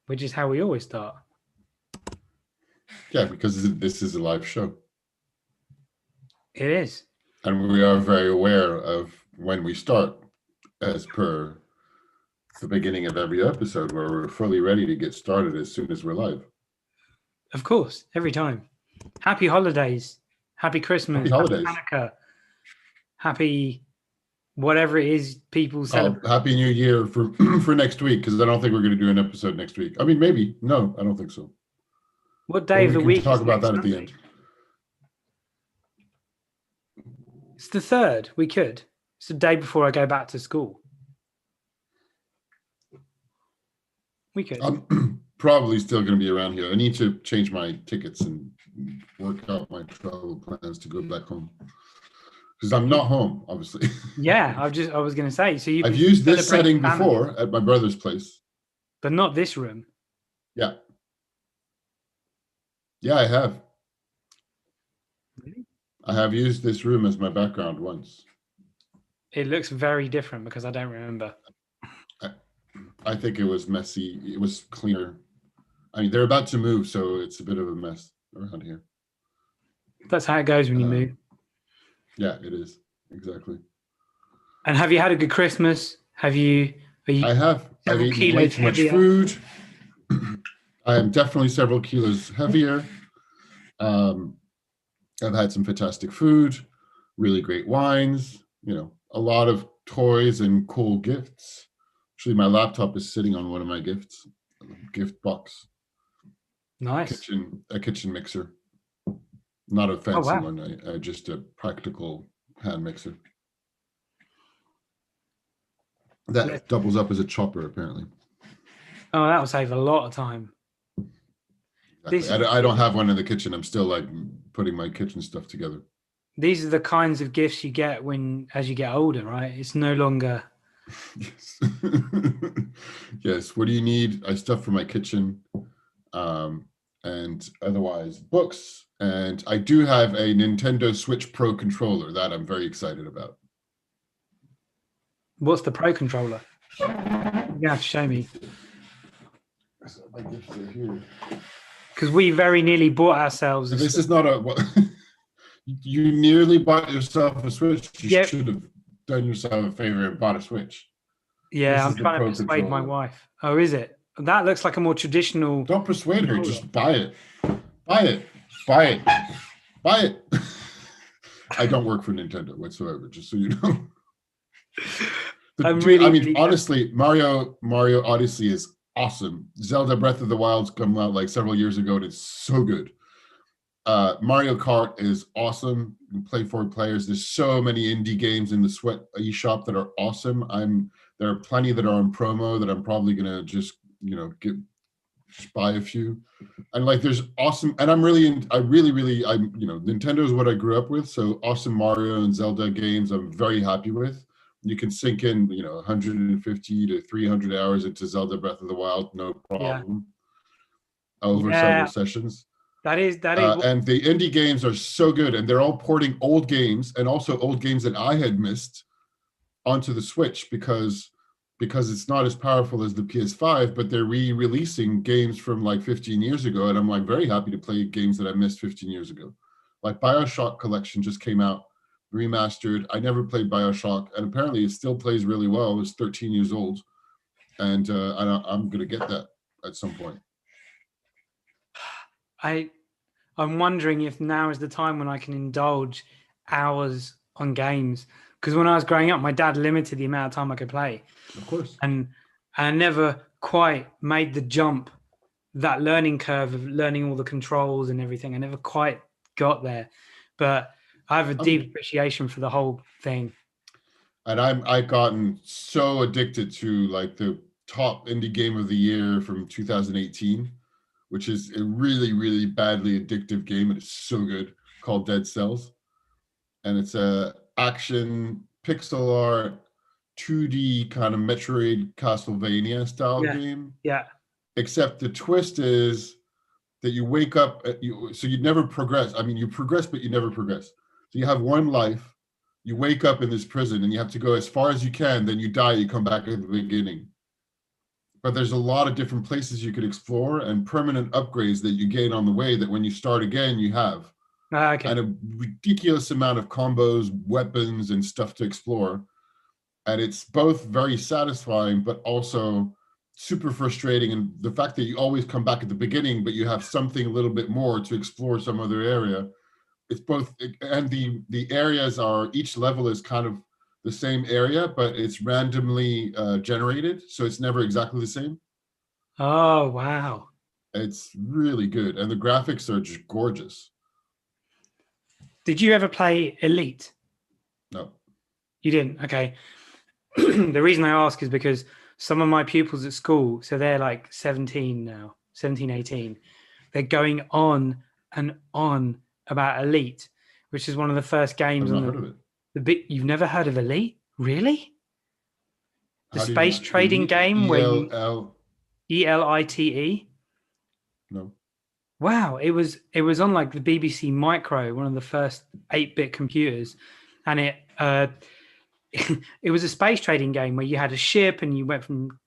which is how we always start. Yeah, because this is a live show. It is. And we are very aware of when we start, as per the beginning of every episode, where we're fully ready to get started as soon as we're live. Of course, every time. Happy holidays. Happy Christmas. Happy holidays. Happy Hanukkah. Happy whatever it is people celebrate. Happy New Year for next week, because I don't think we're going to do an episode next week. I mean, maybe. No, I don't think so. What day of the week? We can talk about that at the end. It's the 3rd. We could. It's the day before I go back to school. We could. I'm probably still going to be around here. I need to change my tickets and work out my travel plans to go back home, because I'm not home, obviously. Yeah, I was going to say. So I've used this setting before at my brother's place, but not this room. Yeah. Yeah, I have. Really? I have used this room as my background once. It looks very different because I don't remember. I think it was messy. It was cleaner. I mean, they're about to move, so it's a bit of a mess around here. That's how it goes when you move. Yeah, it is. Exactly. And have you had a good Christmas? I have. I've eaten way too much food. I am definitely several kilos heavier. I've had some fantastic food, really great wines, a lot of toys and cool gifts. Actually, my laptop is sitting on one of my gift box. Nice. A kitchen mixer. Not a fancy one, just a practical hand mixer. That doubles up as a chopper, apparently. Oh, that will save a lot of time. Exactly. I don't have one in the kitchen. I'm still putting my kitchen stuff together. These are the kinds of gifts you get as you get older, right? It's no longer. Yes. Yes. What do you need? I stuff for my kitchen, and otherwise books. And I do have a Nintendo Switch Pro controller that I'm very excited about. What's the Pro controller? You have to show me. My gifts are here. Because we very nearly bought ourselves. This is not you nearly bought yourself a Switch. You should have done yourself a favor and bought a Switch. Yeah, I'm trying to persuade my wife. Oh, is it? That looks like a more traditional. Don't persuade her. Just buy it. Buy it. Buy it. Buy it. I don't work for Nintendo whatsoever, just so you know. Honestly, Mario Odyssey is awesome. Zelda Breath of the Wild's come out several years ago, and it's so good. Mario Kart is awesome. You can play 4 players. There's so many indie games in the Sweat eShop that are awesome. There are plenty that are on promo that I'm probably gonna just buy a few. And there's awesome, and Nintendo is what I grew up with. So awesome Mario and Zelda games I'm very happy with. You can sink in, 150 to 300 hours into Zelda Breath of the Wild, no problem. Over several sessions. That is. And the indie games are so good, and they're all porting old games and also old games that I had missed onto the Switch because it's not as powerful as the PS5, but they're re-releasing games from 15 years ago, and I'm very happy to play games that I missed 15 years ago. BioShock Collection just came out, remastered. I never played BioShock, and apparently it still plays really well. It was 13 years old, and I'm gonna get that at some point. I'm wondering if now is the time when I can indulge hours on games, because when I was growing up, my dad limited the amount of time I could play. Of course. And I never quite made the jump, that learning curve of learning all the controls and everything. I never quite got there, but I have a deep appreciation for the whole thing. And I've gotten so addicted to the top indie game of the year from 2018, which is a really, really badly addictive game. And it's so good, called Dead Cells. And it's a action, pixel art, 2D kind of Metroid Castlevania style game. Yeah. Except the twist is that you wake up, so you never progress. I mean, you progress, but you never progress. So you have one life, you wake up in this prison and you have to go as far as you can, then you die, you come back at the beginning. but there's a lot of different places you could explore and permanent upgrades that you gain on the way that when you start again, you have. Okay. And a ridiculous amount of combos, weapons, and stuff to explore. And it's both very satisfying, but also super frustrating. And the fact that you always come back at the beginning, but you have something a little bit more to explore some other area. It's both, and the areas are, each level is kind of the same area, but it's randomly generated. So it's never exactly the same. Oh, wow. It's really good. And the graphics are just gorgeous. Did you ever play Elite? No. You didn't? Okay. The reason I ask is because some of my pupils at school, so they're like 17 now, 17, 18, they're going on and on about Elite, which is one of the first games I've on not heard of it. the bit. You've never heard of Elite? Really? The How do space you, trading game where you ELL? ELITE? No. Wow, it was on like the BBC Micro, one of the first 8-bit computers, and it was a space trading game where you had a ship and you went from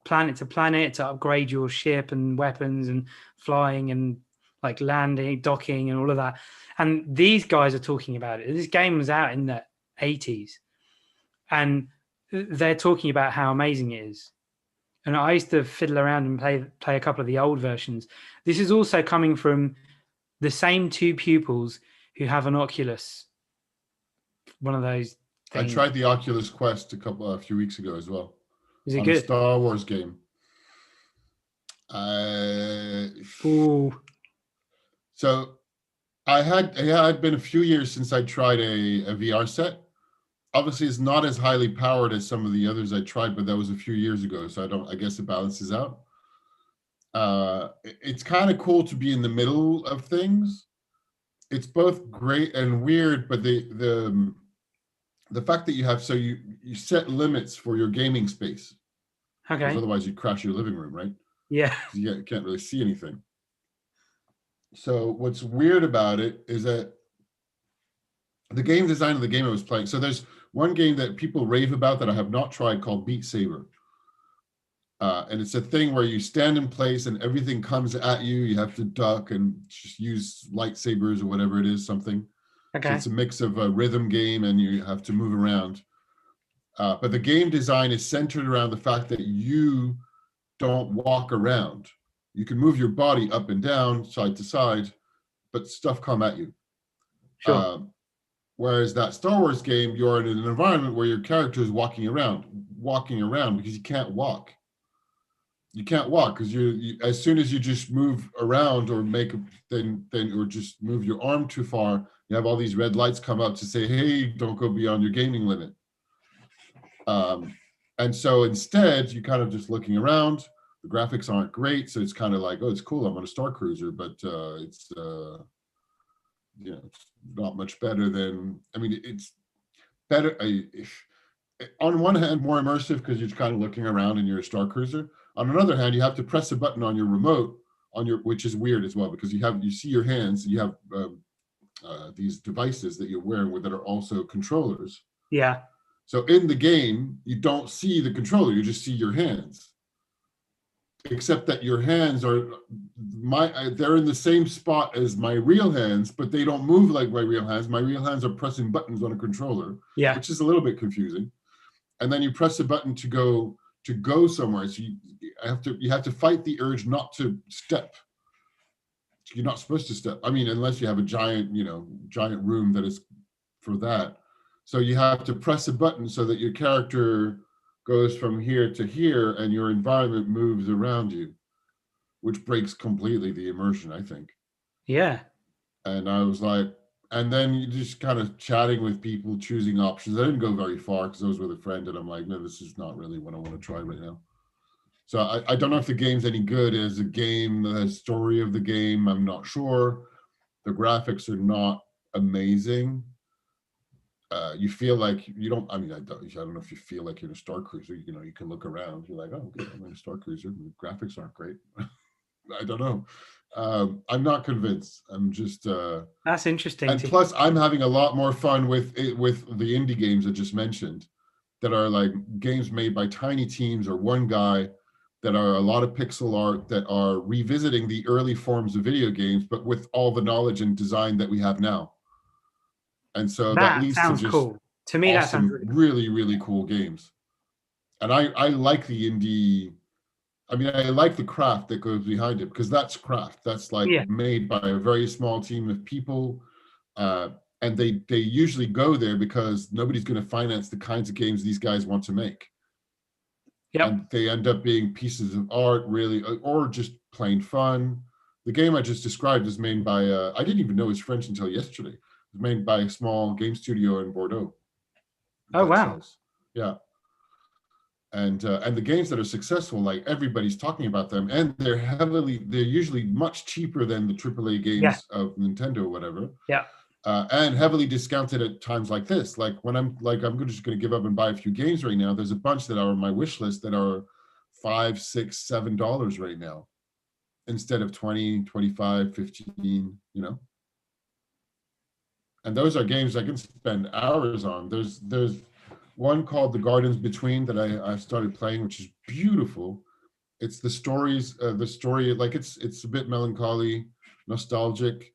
planet to planet to upgrade your ship and weapons and flying and like landing, docking and all of that. And these guys are talking about it. This game was out in the 80s and they're talking about how amazing it is. And I used to fiddle around and play a couple of the old versions. This is also coming from the same two pupils who have an Oculus, one of those things. I tried the Oculus Quest a few weeks ago as well. Is it on good? A Star Wars game. Ooh. So it had been a few years since I tried a VR set. Obviously, it's not as highly powered as some of the others I tried, but that was a few years ago. So I guess it balances out. It's kind of cool to be in the middle of things. It's both great and weird, but the fact that you set limits for your gaming space. Okay. Because otherwise you'd crash your living room, right? Yeah. You can't really see anything. So what's weird about it is that the game design of the game I was playing. So there's one game that people rave about that I have not tried called Beat Saber. And it's a thing where you stand in place and everything comes at you. You have to duck and just use lightsabers or whatever it is, something. Okay. So it's a mix of a rhythm game and you have to move around. But the game design is centered around the fact that you don't walk around. You can move your body up and down, side to side, but stuff come at you. Sure. Whereas that Star Wars game, you're in an environment where your character is walking around because you can't walk. You can't walk because you as soon as you just move around or or just move your arm too far, you have all these red lights come up to say, hey, don't go beyond your gaming limit. And so instead, you kind of just looking around. The graphics aren't great, so it's kind of like, oh, it's cool. I'm on a Star Cruiser, but it's not much better than. I mean, it's better. On one hand, more immersive because you're kind of looking around and you're a Star Cruiser. On another hand, you have to press a button on your remote which is weird as well because you see your hands. You have these devices that you're wearing that are also controllers. Yeah. So in the game, you don't see the controller, you just see your hands. Except that your hands they're in the same spot as my real hands, but they don't move like my real hands. My real hands are pressing buttons on a controller, which is a little bit confusing. And then you press a button to go somewhere. So you have to fight the urge not to step. You're not supposed to step. I mean, unless you have a giant room that is for that. So you have to press a button so that your character goes from here to here and your environment moves around you, which breaks completely the immersion, I think. Yeah. And I was like, and then you just kind of chatting with people, choosing options. I didn't go very far because I was with a friend and I'm like, no, this is not really what I want to try right now. So I don't know if the game's any good as a game, the story of the game, I'm not sure. The graphics are not amazing. You feel like you don't. I mean, I don't know if you feel like you're in a Star Cruiser. You can look around. You're like, oh, okay, I'm in a Star Cruiser. The graphics aren't great. I don't know. I'm not convinced. I'm just. That's interesting. And plus, I'm having a lot more fun with the indie games I just mentioned, that are like games made by tiny teams or one guy that are a lot of pixel art that are revisiting the early forms of video games, but with all the knowledge and design that we have now. And so that That leads to sounds just cool. To me, that sounds awesome, really cool. really, really cool games. And I like the indie. I mean, I like the craft that goes behind it, because that's craft. That's like made by a very small team of people. And they usually go there because nobody's going to finance the kinds of games these guys want to make. Yep. And they end up being pieces of art, really, or just plain fun. The game I just described is made by, I didn't even know it was French until yesterday. It was made by a small game studio in Bordeaux. Oh, wow. Yeah. And the games that are successful, like everybody's talking about them, and they're usually much cheaper than the AAA games of Nintendo or whatever. Yeah. And heavily discounted at times like this. Like when I'm just going to give up and buy a few games right now. There's a bunch that are on my wish list that are $5, $6, $7 right now, instead of 20, 25, 15. You know. And those are games I can spend hours on. There's one called The Gardens Between that I started playing, which is beautiful. It's the story, like it's a bit melancholy, nostalgic.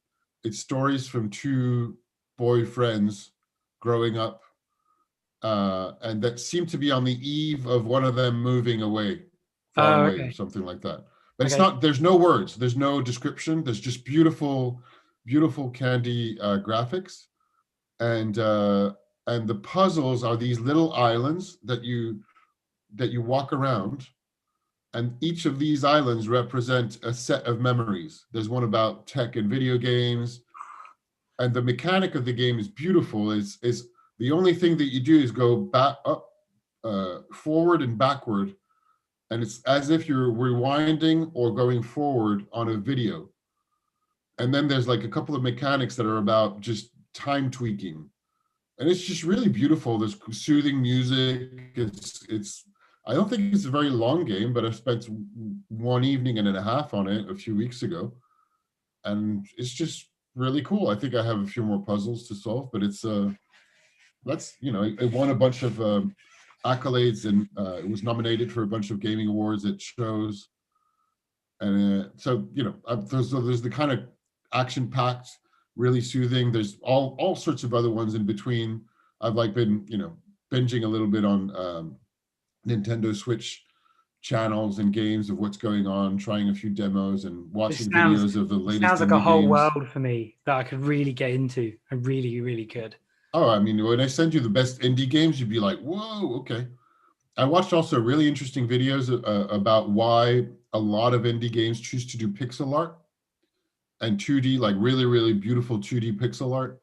It's stories from two boyfriends growing up, and that seem to be on the eve of one of them moving away, far away, or something like that. But it's not, there's no words, there's no description, there's just beautiful, beautiful candy graphics. And the puzzles are these little islands that you walk around, and each of these islands represent a set of memories. There's one about tech and video games, and the mechanic of the game is beautiful. Is the only thing that you do is go back, up, forward and backward, and it's as if you're rewinding or going forward on a video. And then there's like a couple of mechanics that are about just time tweaking. And it's just really beautiful. There's soothing music. It's. I don't think it's a very long game, but I spent one evening and a half on it a few weeks ago, and it's just really cool. I think I have a few more puzzles to solve, but it's it won a bunch of accolades, and it was nominated for a bunch of gaming awards at shows. And so there's the kind of action-packed, really soothing. There's all sorts of other ones in between. I've been binging a little bit on Nintendo Switch channels and games of what's going on, trying a few demos and watching videos of the latest. Sounds like a whole world for me that I could really get into. I really, really could. Oh, I mean, when I send you the best indie games, you'd be like, whoa, okay. I watched also really interesting videos about why a lot of indie games choose to do pixel art and 2D, like really, really beautiful 2D pixel art.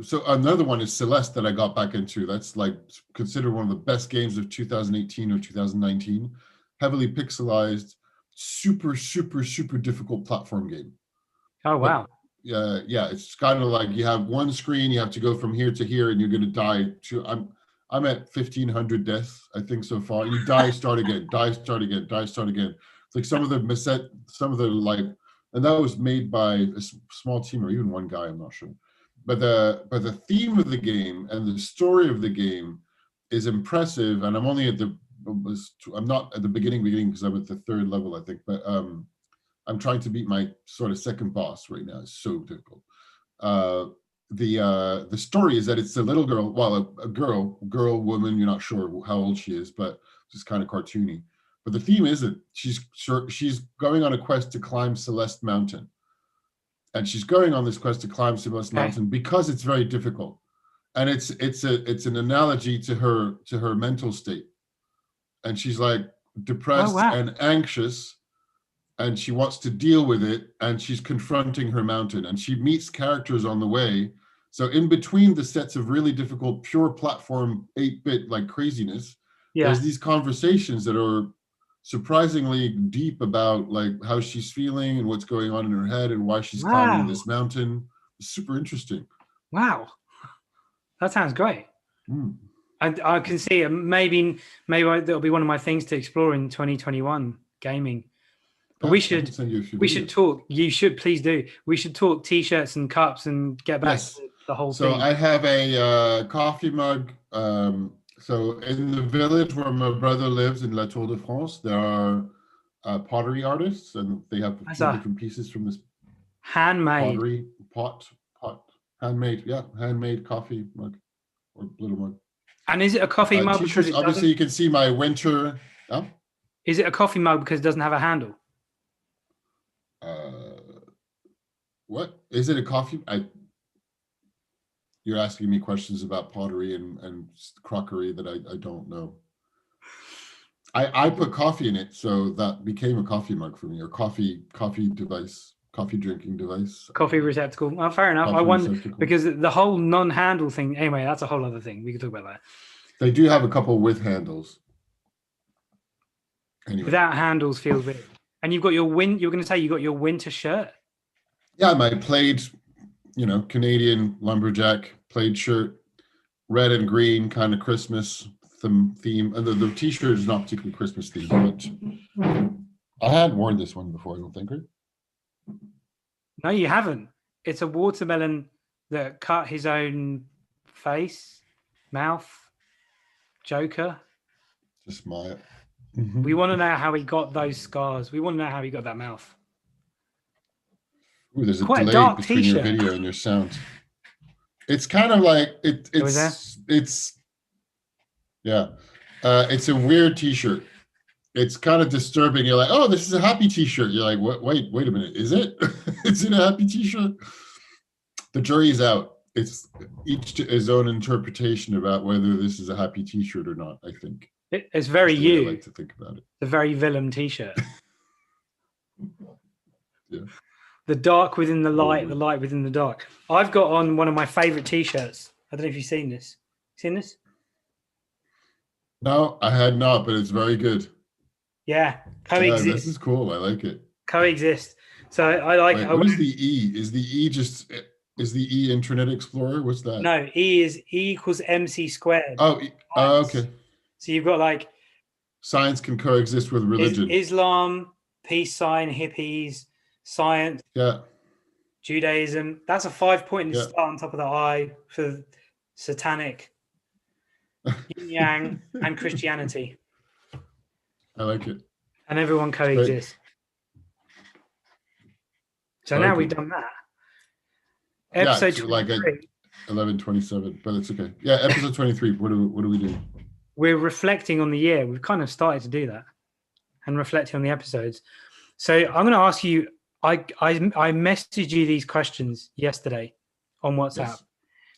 So another one is Celeste that I got back into. That's like considered one of the best games of 2018 or 2019. Heavily pixelized, super, super, super difficult platform game. Oh, wow. Yeah, it's kind of like you have one screen, you have to go from here to here, and you're going to die. I'm at 1,500 deaths, I think, so far. You die, start again, die, start again, die, start again. It's like some of the like, and that was made by a small team or even one guy, I'm not sure. But the theme of the game and the story of the game is impressive. And I'm not at the beginning because I'm at the third level, I think. But I'm trying to beat my sort of second boss right now. It's so difficult. The story is that it's a little girl, well, a girl, woman. You're not sure how old she is, but it's kind of cartoony. But the theme isn't. She's going on a quest to climb Celeste Mountain. And she's going on this quest to climb Celeste Mountain because it's very difficult, and it's an analogy to her mental state, and she's like depressed and anxious, and she wants to deal with it, and she's confronting her mountain, and she meets characters on the way. So in between the sets of really difficult pure platform 8-bit like craziness, there's these conversations that are surprisingly deep about like how she's feeling and what's going on in her head and why she's climbing this mountain. It's super interesting. Wow, that sounds great. I can see it. Maybe that'll be one of my things to explore in 2021 gaming. But we should talk. You should please do. We should talk T-shirts and cups and get back to the whole thing. So I have a coffee mug. So in the village where my brother lives in La Tour de France, there are pottery artists, and they have a That's few a different pieces from this handmade. pottery pot, handmade, yeah, handmade coffee mug or little mug. And is it a coffee mug because T-shirts. it Obviously, doesn't? you can see my winter. Oh, Is it a coffee mug because it doesn't have a handle? what is it? A coffee? You're asking me questions about pottery and crockery that I don't know. I put coffee in it, so that became a coffee mug for me, or coffee device, coffee drinking device, Coffee receptacle. Oh, fair enough. I coffee wonder receptacle. because the whole non-handle thing. Anyway, that's a whole other thing. We can talk about that. They do have a couple with handles. Anyway, Without handles feels weird. And you've got your You're going to say you got your winter shirt. yeah, my plaid, Canadian lumberjack plaid shirt, red and green, kind of Christmas theme. And the T-shirt is not particularly Christmas themed, but I hadn't worn this one before. I don't think, right? No, you haven't. It's a watermelon that cut his own face, mouth, Joker. Just my. We want to know how he got those scars. We want to know how he got that mouth. Ooh, there's a Quite a delay dark between t-shirt. your video and your sound. It's kind of like it's yeah. It's a weird t-shirt. It's kind of disturbing. You're like, oh, this is a happy t-shirt. You're like, what? Wait a minute. Is it? Is it a happy t-shirt? The jury's out. It's each to his own interpretation about whether this is a happy t-shirt or not, I think. It's very That's the way you. I like to think about it. The very Willem t-shirt. Yeah. The dark within the light, the light within the dark. I've got on one of my favorite t-shirts. I don't know if you've seen this. Seen this? No, I had not, but it's very good. Yeah, coexist. Yeah, this is cool. I like it. Coexist. So I like. Wait, what is the E? Is the E just? Is the E Internet Explorer? What's that? No, E equals MC squared. Oh, okay. So you've got like science can coexist with religion. Islam, peace sign, hippies, science, yeah, Judaism. That's a 5-point star on top of the I for satanic, yin yang, and Christianity. I like it. And everyone coexists. So now we've done that. Episode 23. Like 11:27, but it's okay. Yeah, episode 23. What do we do? We're reflecting on the year. We've kind of started to do that and reflecting on the episodes. So I'm going to ask you. I messaged you these questions yesterday on WhatsApp,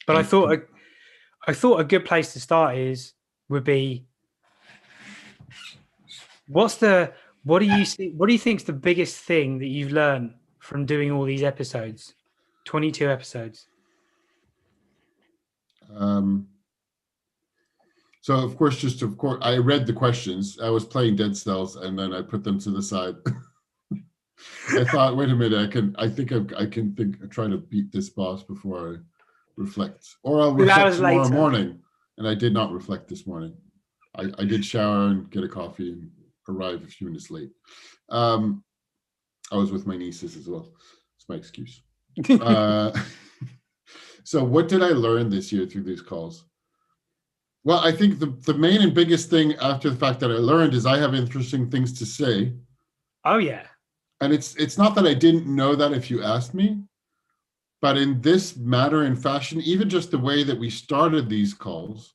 but I thought a good place to start would be what do you think is the biggest thing that you've learned from doing all these episodes, 22 episodes? So of course, I read the questions. I was playing Dead Cells, and then I put them to the side. I thought, wait a minute, I can try to beat this boss before I reflect, or I'll reflect tomorrow morning. And I did not reflect this morning. I did shower and get a coffee and arrive a few minutes late. I was with my nieces as well. It's my excuse. So what did I learn this year through these calls? Well, I think the main and biggest thing after the fact that I learned is I have interesting things to say. Oh, yeah. And it's not that I didn't know that if you asked me, but in this matter and fashion, even just the way that we started these calls,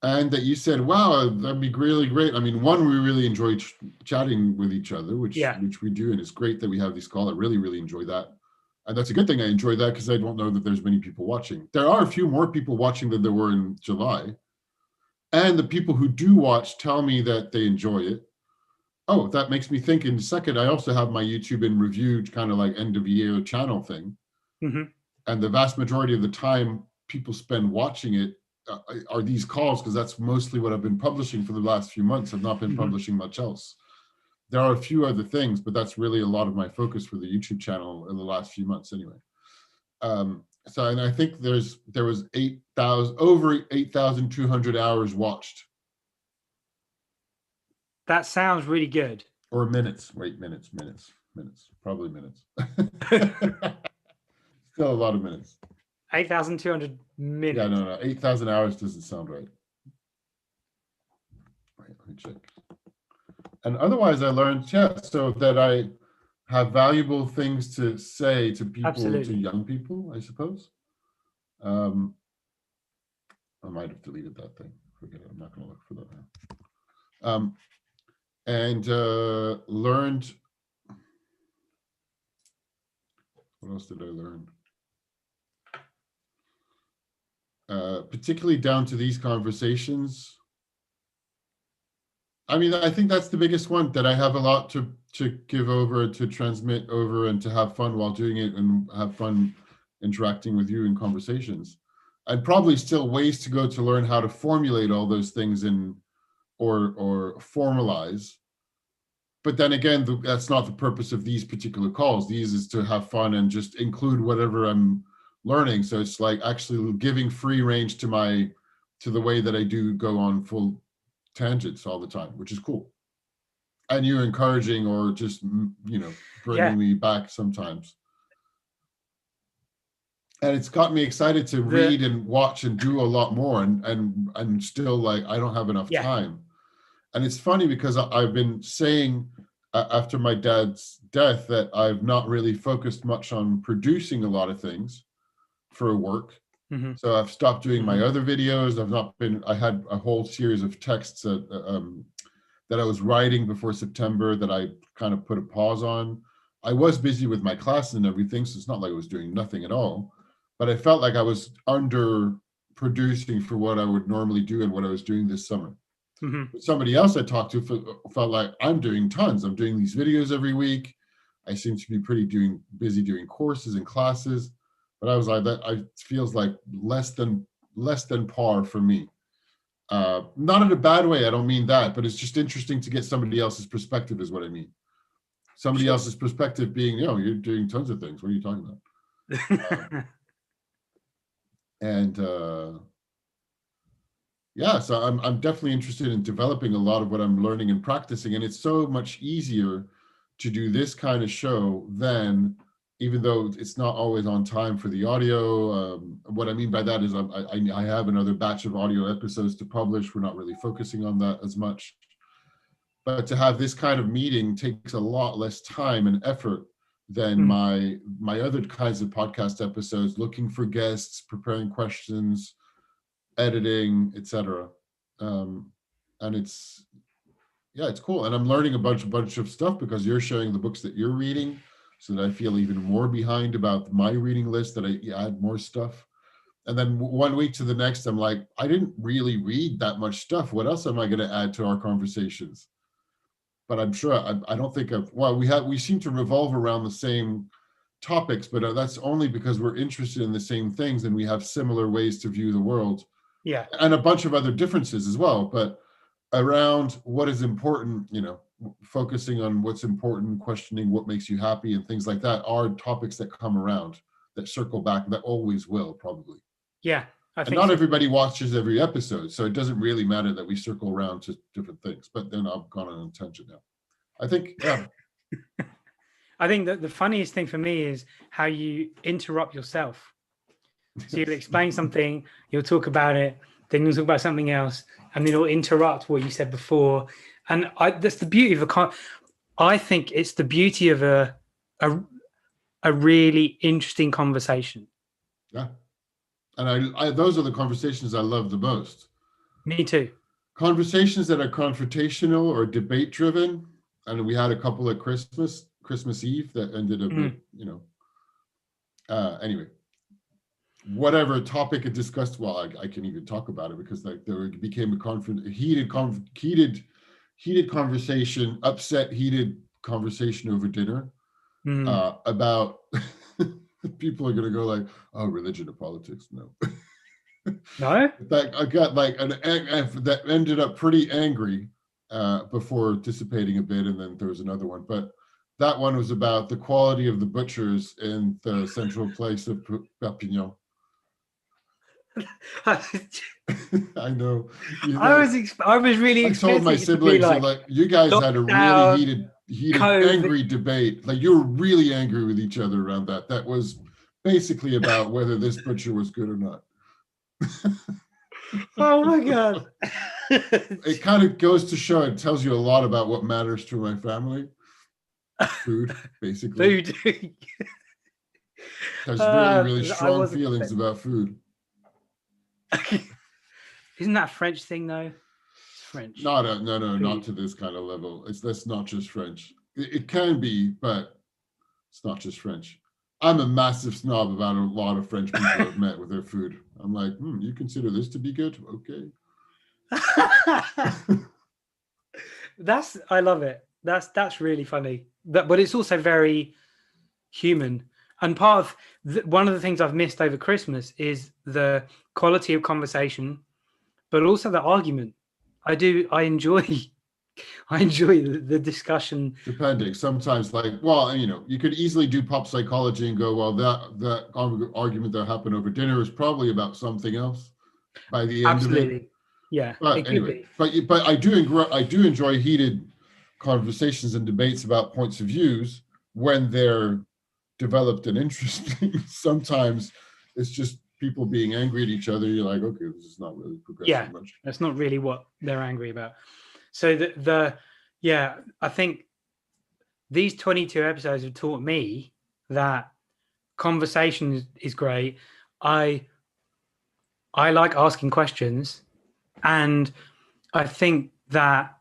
and that you said, wow, that'd be really great. I mean, one, we really enjoy chatting with each other, which we do. And it's great that we have these calls. I really, really enjoy that. And that's a good thing I enjoy that because I don't know that there's many people watching. There are a few more people watching than there were in July. And the people who do watch tell me that they enjoy it. Oh, that makes me think in a second, I also have my YouTube in review kind of like end of year channel thing. Mm-hmm. And the vast majority of the time people spend watching it are these calls, because that's mostly what I've been publishing for the last few months. I've not been publishing much else. There are a few other things, but that's really a lot of my focus for the YouTube channel in the last few months anyway. So, and I think there was over 8,200 hours watched. That sounds really good. Or minutes. Wait, minutes. Probably minutes. Still a lot of minutes. 8,200 minutes. Yeah, no, 8,000 hours doesn't sound right. Right, let me check. And otherwise, I learned, so that I have valuable things to say to people, Absolutely. to young people, I suppose. I might have deleted that thing. Forget it. I'm not going to look for that now. And learned. What else did I learn? Particularly down to these conversations. I mean, I think that's the biggest one, that I have a lot to give over, to transmit over, and to have fun while doing it, and have fun interacting with you in conversations. And probably still ways to go to learn how to formulate all those things or formalize. But then again, that's not the purpose of these particular calls. These is to have fun and just include whatever I'm learning. So it's like actually giving free range to the way that I do go on full tangents all the time, which is cool. And you're encouraging, or just, bringing me back sometimes. And it's got me excited to read and watch and do a lot more, and still, like, I don't have enough time. And it's funny because I've been saying after my dad's death that I've not really focused much on producing a lot of things for work. Mm-hmm. So I've stopped doing my other videos. I had a whole series of texts that I was writing before September that I kind of put a pause on. I was busy with my classes and everything, so it's not like I was doing nothing at all. But I felt like I was under producing for what I would normally do and what I was doing this summer. Mm-hmm. But somebody else I talked to felt like I'm doing tons. I'm doing these videos every week. I seem to be busy doing courses and classes. But I was like, it feels like less than par for me. Not in a bad way. I don't mean that, but it's just interesting to get somebody else's perspective is what I mean. Somebody else's perspective being, you're doing tons of things. What are you talking about? So I'm definitely interested in developing a lot of what I'm learning and practicing. And it's so much easier to do this kind of show than, even though it's not always on time for the audio. What I mean by that is I have another batch of audio episodes to publish. We're not really focusing on that as much. But to have this kind of meeting takes a lot less time and effort than my other kinds of podcast episodes, looking for guests, preparing questions, editing, etc. And it's cool. And I'm learning a bunch of stuff because you're sharing the books that you're reading, so that I feel even more behind about my reading list, that I add more stuff. And then one week to the next, I'm like, I didn't really read that much stuff. What else am I going to add to our conversations? But I'm sure I don't think we seem to revolve around the same topics, but that's only because we're interested in the same things and we have similar ways to view the world. Yeah. And a bunch of other differences as well. But around what is important, focusing on what's important, questioning what makes you happy and things like that are topics that come around, that circle back, that always will, probably. Yeah. I think not everybody watches every episode, so it doesn't really matter that we circle around to different things. But then I've gone on a tangent now. I think, I think that the funniest thing for me is how you interrupt yourself. So you'll explain something, you'll talk about it, then you'll talk about something else, and then it'll interrupt what you said before. And that's the beauty of I think it's the beauty of a really interesting conversation. Yeah. And I those are the conversations I love the most. Me too. Conversations that are confrontational or debate driven. And we had a couple at Christmas Eve that ended up, anyway, whatever topic it discussed. Well, I can even talk about it because there became a heated conversation, heated conversation over dinner about. People are going to go like, oh, religion or politics. No. No? I got like that ended up pretty angry before dissipating a bit. And then there was another one. But that one was about the quality of the butchers in the central place of Perpignan. I know. I was really I told my siblings, like, you guys had a really heated, angry debate. Like, you were really angry with each other around that. That was basically about whether this butcher was good or not. Oh my God. It kind of goes to show, it tells you a lot about what matters to my family. Food, basically. Food. There's really, really 'cause I strong wasn't feelings about food. Isn't that a French thing though? It's French. No, Food. not to this kind of level. That's not just French. It can be, but it's not just French. I'm a massive snob about a lot of French people I've met with their food. I'm like, you consider this to be good? Okay. I love it. That's really funny. But it's also very human. And part of one of the things I've missed over Christmas is the quality of conversation, but also the argument. I enjoy the discussion. Depending, sometimes you could easily do pop psychology and go, well, that argument that happened over dinner is probably about something else by the end of it. Yeah. But anyway, but I do enjoy heated conversations and debates about points of views when they're developed and interesting. Sometimes it's just people being angry at each other. You're like, okay, this is not really progressing much. That's not really what they're angry about. So I think these 22 episodes have taught me that conversation is great. I like asking questions, and I think that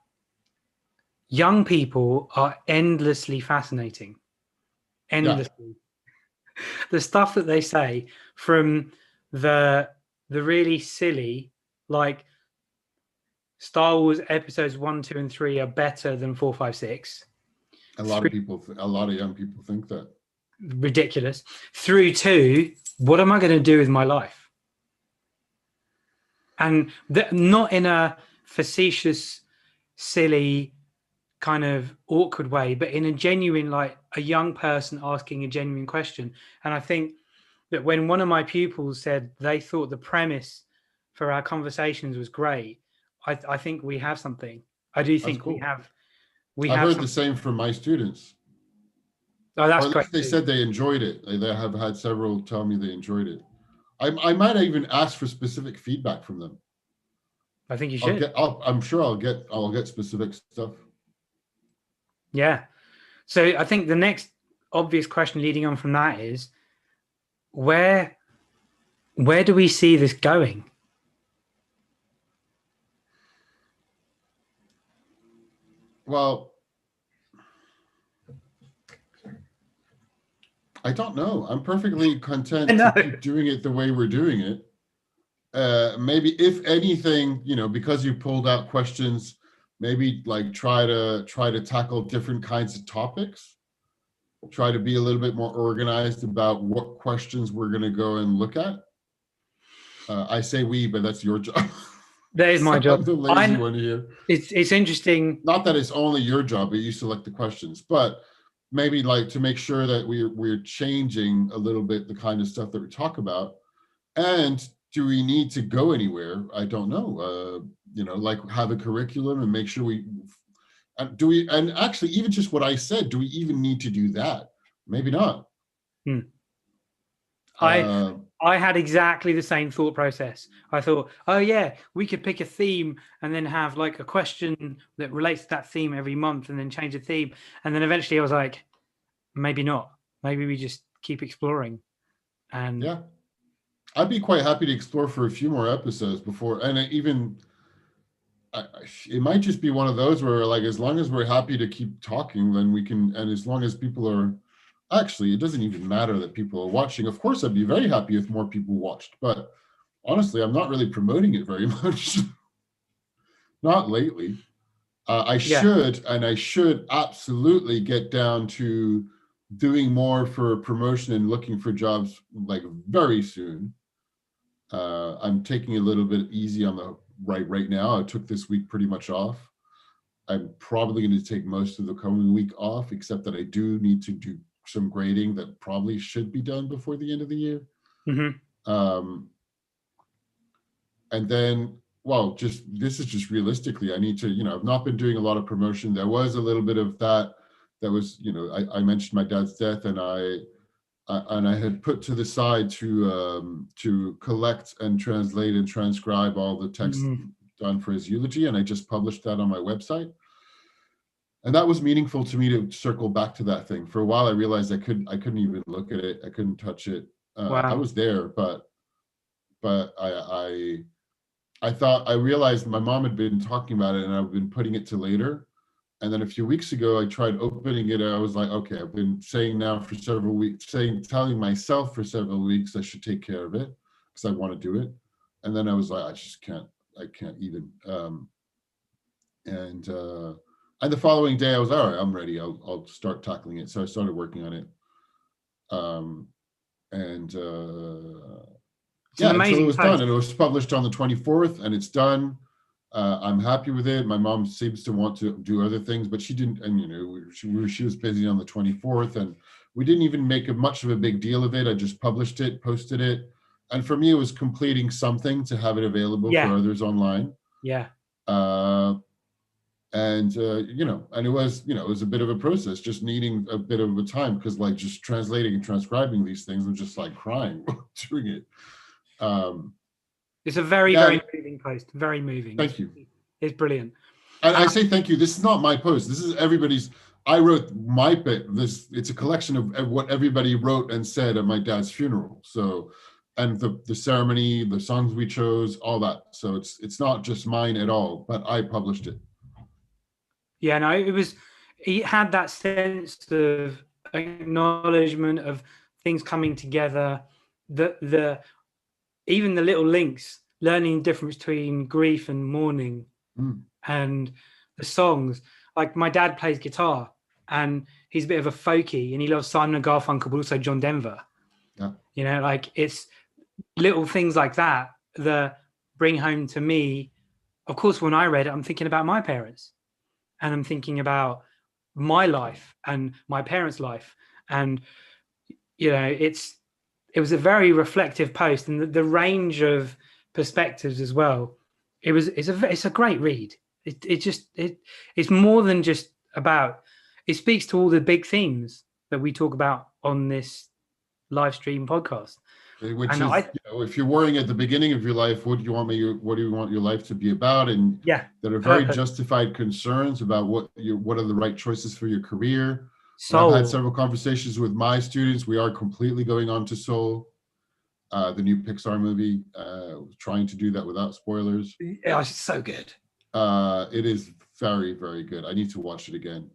young people are endlessly fascinating. Endlessly. Yeah. The stuff that they say, from the really silly, like Star Wars episodes 1, 2, and 3 are better than 4, 5, 6. A lot of young people think that. Ridiculous. Through to, what am I going to do with my life? And not in a facetious, silly, kind of awkward way, but in a genuine, like a young person asking a genuine question. And I think that when one of my pupils said they thought the premise for our conversations was great, I think we have something. I do think cool. we have heard something. The same from my students. Oh, that's great. They said they enjoyed it. They have had several tell me they enjoyed it. I might even ask for specific feedback from them. I think you should. I'm sure I'll get specific stuff. Yeah. So I think the next obvious question leading on from that is, where do we see this going? Well, I don't know. I'm perfectly content to keep doing it the way we're doing it. Maybe if anything, because you pulled out questions, maybe like try to tackle different kinds of topics. Try to be a little bit more organized about what questions we're going to go and look at. I say we, but that's your job. That is my job. I'm the lazy one here. It's interesting. Not that it's only your job, but you select the questions. But maybe like to make sure that we're changing a little bit the kind of stuff that we talk about. And do we need to go anywhere? I don't know. Like have a curriculum and make sure and actually even just what I said, do we even need to do that? Maybe not. I had exactly the same thought process. I thought, oh yeah, we could pick a theme and then have like a question that relates to that theme every month and then change the theme. And then eventually I was like, maybe not. Maybe we just keep exploring. And yeah, I'd be quite happy to explore for a few more episodes before. And it might just be one of those where like, as long as we're happy to keep talking, then we can, and as long as people are, actually, it doesn't even matter that people are watching. Of course, I'd be very happy if more people watched, but honestly, I'm not really promoting it very much. Not lately. I should absolutely get down to doing more for promotion and looking for jobs like very soon. I'm taking a little bit easy on the right now. I took this week pretty much off. I'm probably going to take most of the coming week off, except that I do need to do some grading that probably should be done before the end of the year. Mm-hmm. And then, well, this is just realistically, I need to, I've not been doing a lot of promotion. There was a little bit of that was, I mentioned my dad's death, and and I had put to the side to collect and translate and transcribe all the text done for his eulogy, and I just published that on my website. And that was meaningful to me to circle back to that thing. For a while, I realized I couldn't even look at it. I couldn't touch it. Wow. I was there, but I realized my mom had been talking about it, and I've been putting it to later. And then a few weeks ago, I tried opening it. And I was like, okay, I've been saying now for several weeks, telling myself for several weeks I should take care of it because I want to do it. And then I was like, I can't even. And the following day, I was all right. I'm ready. I'll start tackling it. So I started working on it. Yeah, until it was done, and it was published on the 24th, and it's done. I'm happy with it. My mom seems to want to do other things, but she didn't. And she was busy on the 24th, and we didn't even make much of a big deal of it. I just published it, posted it, and for me, it was completing something to have it available for others online. Yeah. And it was a bit of a process, just needing a bit of a time, because like just translating and transcribing these things, I'm just like crying doing it. It's a very moving post. Very moving. Thank you. It's brilliant. And I say thank you. This is not my post. This is everybody's. I wrote my bit. It's a collection of what everybody wrote and said at my dad's funeral. So, and the ceremony, the songs we chose, all that. So it's not just mine at all, but I published it. Yeah, no, he had that sense of acknowledgement of things coming together, even the little links, learning the difference between grief and mourning, and the songs. Like my dad plays guitar, and he's a bit of a folky, and he loves Simon and Garfunkel, but also John Denver. Yeah. Like it's little things like that that bring home to me. Of course, when I read it, I'm thinking about my parents, and I'm thinking about my life and my parents' life, and it was a very reflective post, and the range of perspectives as well. It's a great read. It's more than just about. It speaks to all the big themes that we talk about on this live stream podcast. Which is, if you're worrying at the beginning of your life, what do you want your life to be about? And there are very justified concerns about what are the right choices for your career. I've had several conversations with my students. We are completely going on to Soul, the new Pixar movie, trying to do that without spoilers. Yeah, it's so good. It is very, very good. I need to watch it again.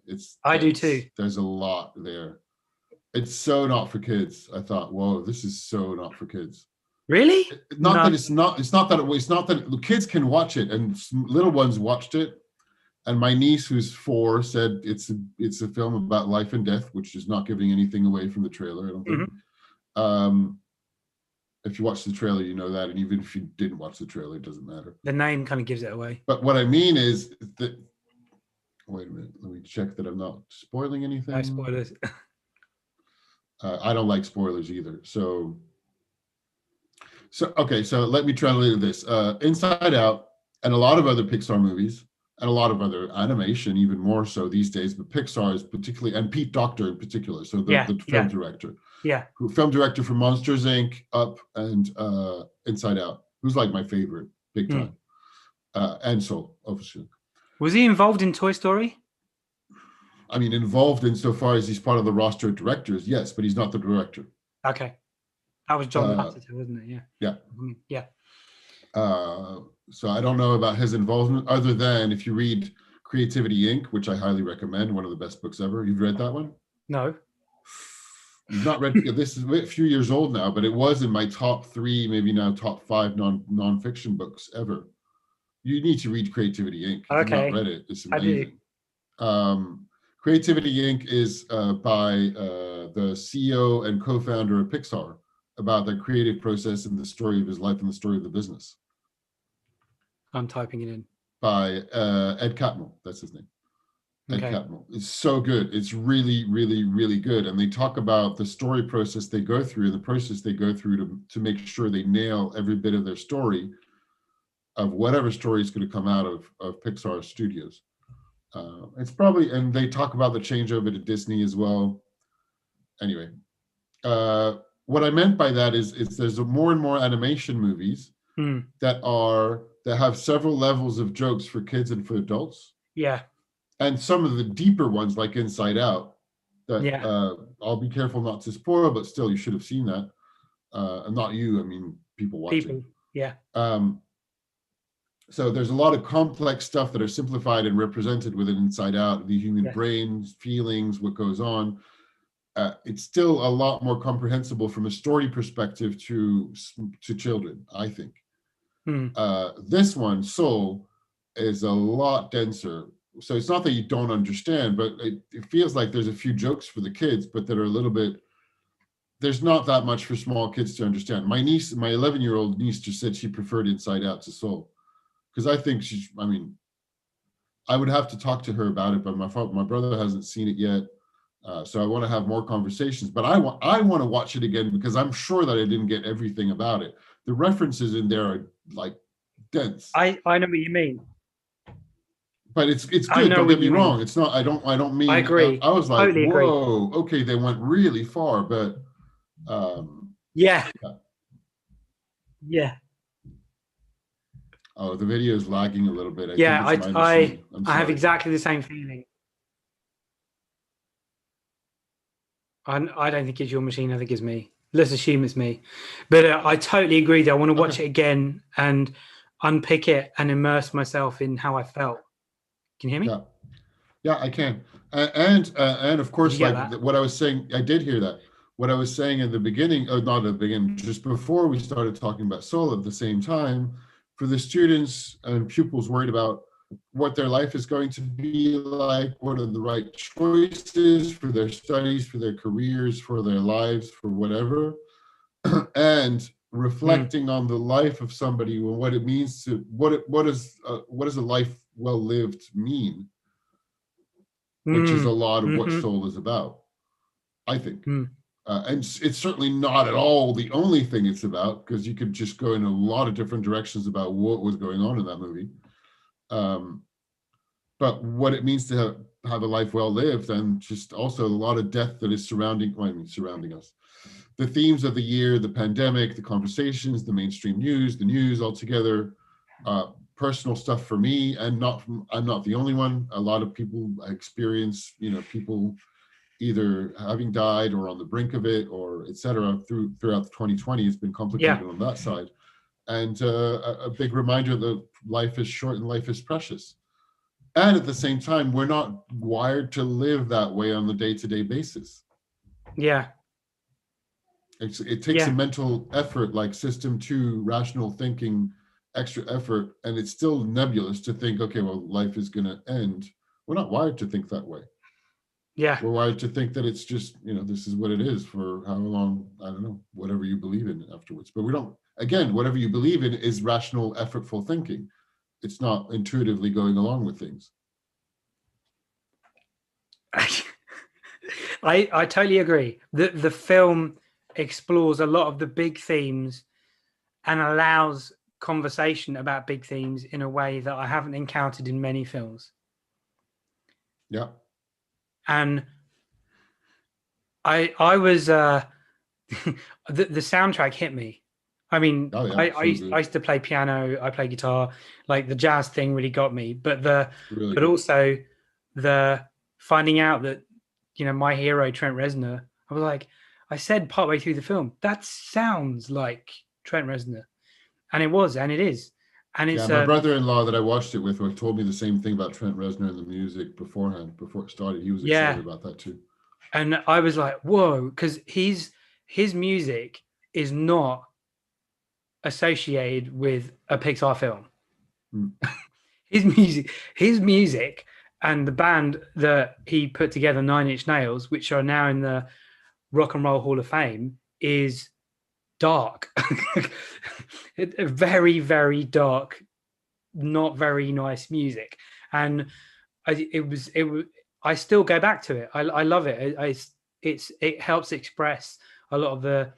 I do too. There's a lot there. It's so not for kids. I thought, whoa, this is so not for kids. Really? It's not that kids can watch it, and little ones watched it. And my niece, who's 4, said it's a film about life and death, which is not giving anything away from the trailer, I don't think. If you watch the trailer, you know that, and even if you didn't watch the trailer, it doesn't matter. The name kind of gives it away. But what I mean is that, wait a minute, let me check that I'm not spoiling anything. No spoilers. I don't like spoilers either. So let me translate this. Inside Out and a lot of other Pixar movies and a lot of other animation, even more so these days, but Pixar is particularly, and Pete Docter in particular, so the film director. Yeah. Film director for Monsters, Inc., Up, and Inside Out, who's like my favorite, big time. And Soul, obviously. Was he involved in Toy Story? I mean, involved insofar as he's part of the roster of directors, yes, but he's not the director. Okay. That was John Lasseter, wasn't it? Yeah. Yeah. So I don't know about his involvement, other than if you read Creativity Inc., which I highly recommend, one of the best books ever. You've read that one? No. You've not read this is a few years old now, but it was in my top 3, maybe now top 5 non-fiction books ever. You need to read Creativity Inc. If you've not read it, it's amazing. I do. Creativity Inc. is by the CEO and co-founder of Pixar, about the creative process and the story of his life and the story of the business. I'm typing it in. By Ed Catmull, that's his name. Ed Catmull. It's so good. It's really, really, really good. And they talk about the story process they go through, the process they go through to make sure they nail every bit of their story, of whatever story is going to come out of Pixar Studios. It's probably, and they talk about the changeover to Disney as well. Anyway, what I meant by that is there's more and more animation movies that have several levels of jokes for kids and for adults. Yeah. And some of the deeper ones, like Inside Out, that I'll be careful not to spoil, but still, you should have seen that. And not you, I mean, people watching. Yeah. So there's a lot of complex stuff that are simplified and represented within Inside Out, the human brain, feelings, what goes on. It's still a lot more comprehensible from a story perspective to children, I think. This one, Soul, is a lot denser. So it's not that you don't understand, but it feels like there's a few jokes for the kids, but that are a little bit, there's not that much for small kids to understand. My niece, my 11-year-old niece, just said she preferred Inside Out to Soul. Because I think I would have to talk to her about it, but my brother hasn't seen it yet. So I want to have more conversations, but I want to watch it again because I'm sure that I didn't get everything about it. The references in there are like dense. I know what you mean. But it's good. Don't get me wrong. It's not. I don't mean. I agree. I was like, totally whoa. Agree. Okay, they went really far, but. Yeah. Oh, the video is lagging a little bit. I have exactly the same feeling. I don't think it's your machine. I think it's me. Let's assume it's me. But I totally agree that I want to watch it again and unpick it and immerse myself in how I felt. Can you hear me? Yeah, I can. And of course, like what I was saying, I did hear that. What I was saying in the beginning, or not at the beginning, just before we started talking about Soul at the same time, for the students and pupils worried about what their life is going to be like, what are the right choices for their studies, for their careers, for their lives, for whatever, and reflecting on the life of somebody, what it means to what does a life well lived mean, which is a lot of what Soul is about, I think. And it's certainly not at all the only thing it's about, because you could just go in a lot of different directions about what was going on in that movie. But what it means to have a life well lived, and just also a lot of death that is surrounding us. The themes of the year, the pandemic, the conversations, the mainstream news, the news altogether, personal stuff for me, and I'm not the only one. A lot of people experience, people either having died or on the brink of it, or etc. Throughout 2020, it's been complicated on that side. And a big reminder that life is short and life is precious. And at the same time, we're not wired to live that way on the day-to-day basis. Yeah. It takes a mental effort, like system 2, rational thinking, extra effort, and it's still nebulous to think, okay, well, life is going to end. We're not wired to think that way. Yeah. We're wired to think that it's just, this is what it is for how long, I don't know, whatever you believe in afterwards. But we don't, again, whatever you believe in is rational, effortful thinking. It's not intuitively going along with things. I totally agree. The film explores a lot of the big themes and allows conversation about big themes in a way that I haven't encountered in many films. Yeah. And I was the soundtrack hit me. I mean, I used to play piano, I play guitar, like the jazz thing really got me. But also the finding out that, my hero Trent Reznor, I was like, I said partway through the film, that sounds like Trent Reznor. And it was, and it is. And it's my brother-in-law that I watched it with told me the same thing about Trent Reznor and the music before it started. He was excited about that too. And I was like, whoa, because his music is not associated with a Pixar film. His music and the band that he put together, Nine Inch Nails, which are now in the Rock and Roll Hall of Fame, is dark. Very, very dark, not very nice music. And I still go back to it. I love it. It helps express a lot of the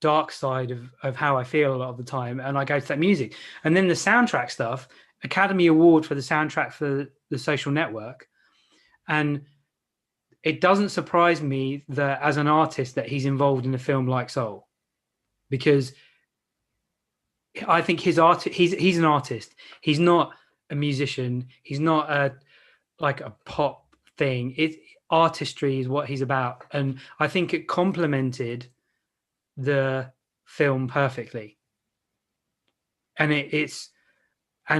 dark side of how I feel a lot of the time, and I go to that music. And then the soundtrack stuff, Academy Award for the soundtrack for The Social Network, and it doesn't surprise me that as an artist that he's involved in a film like Soul, because I think his art, he's an artist. He's not a musician. He's not like a pop thing. Artistry is what he's about, and I think it complemented the film perfectly. And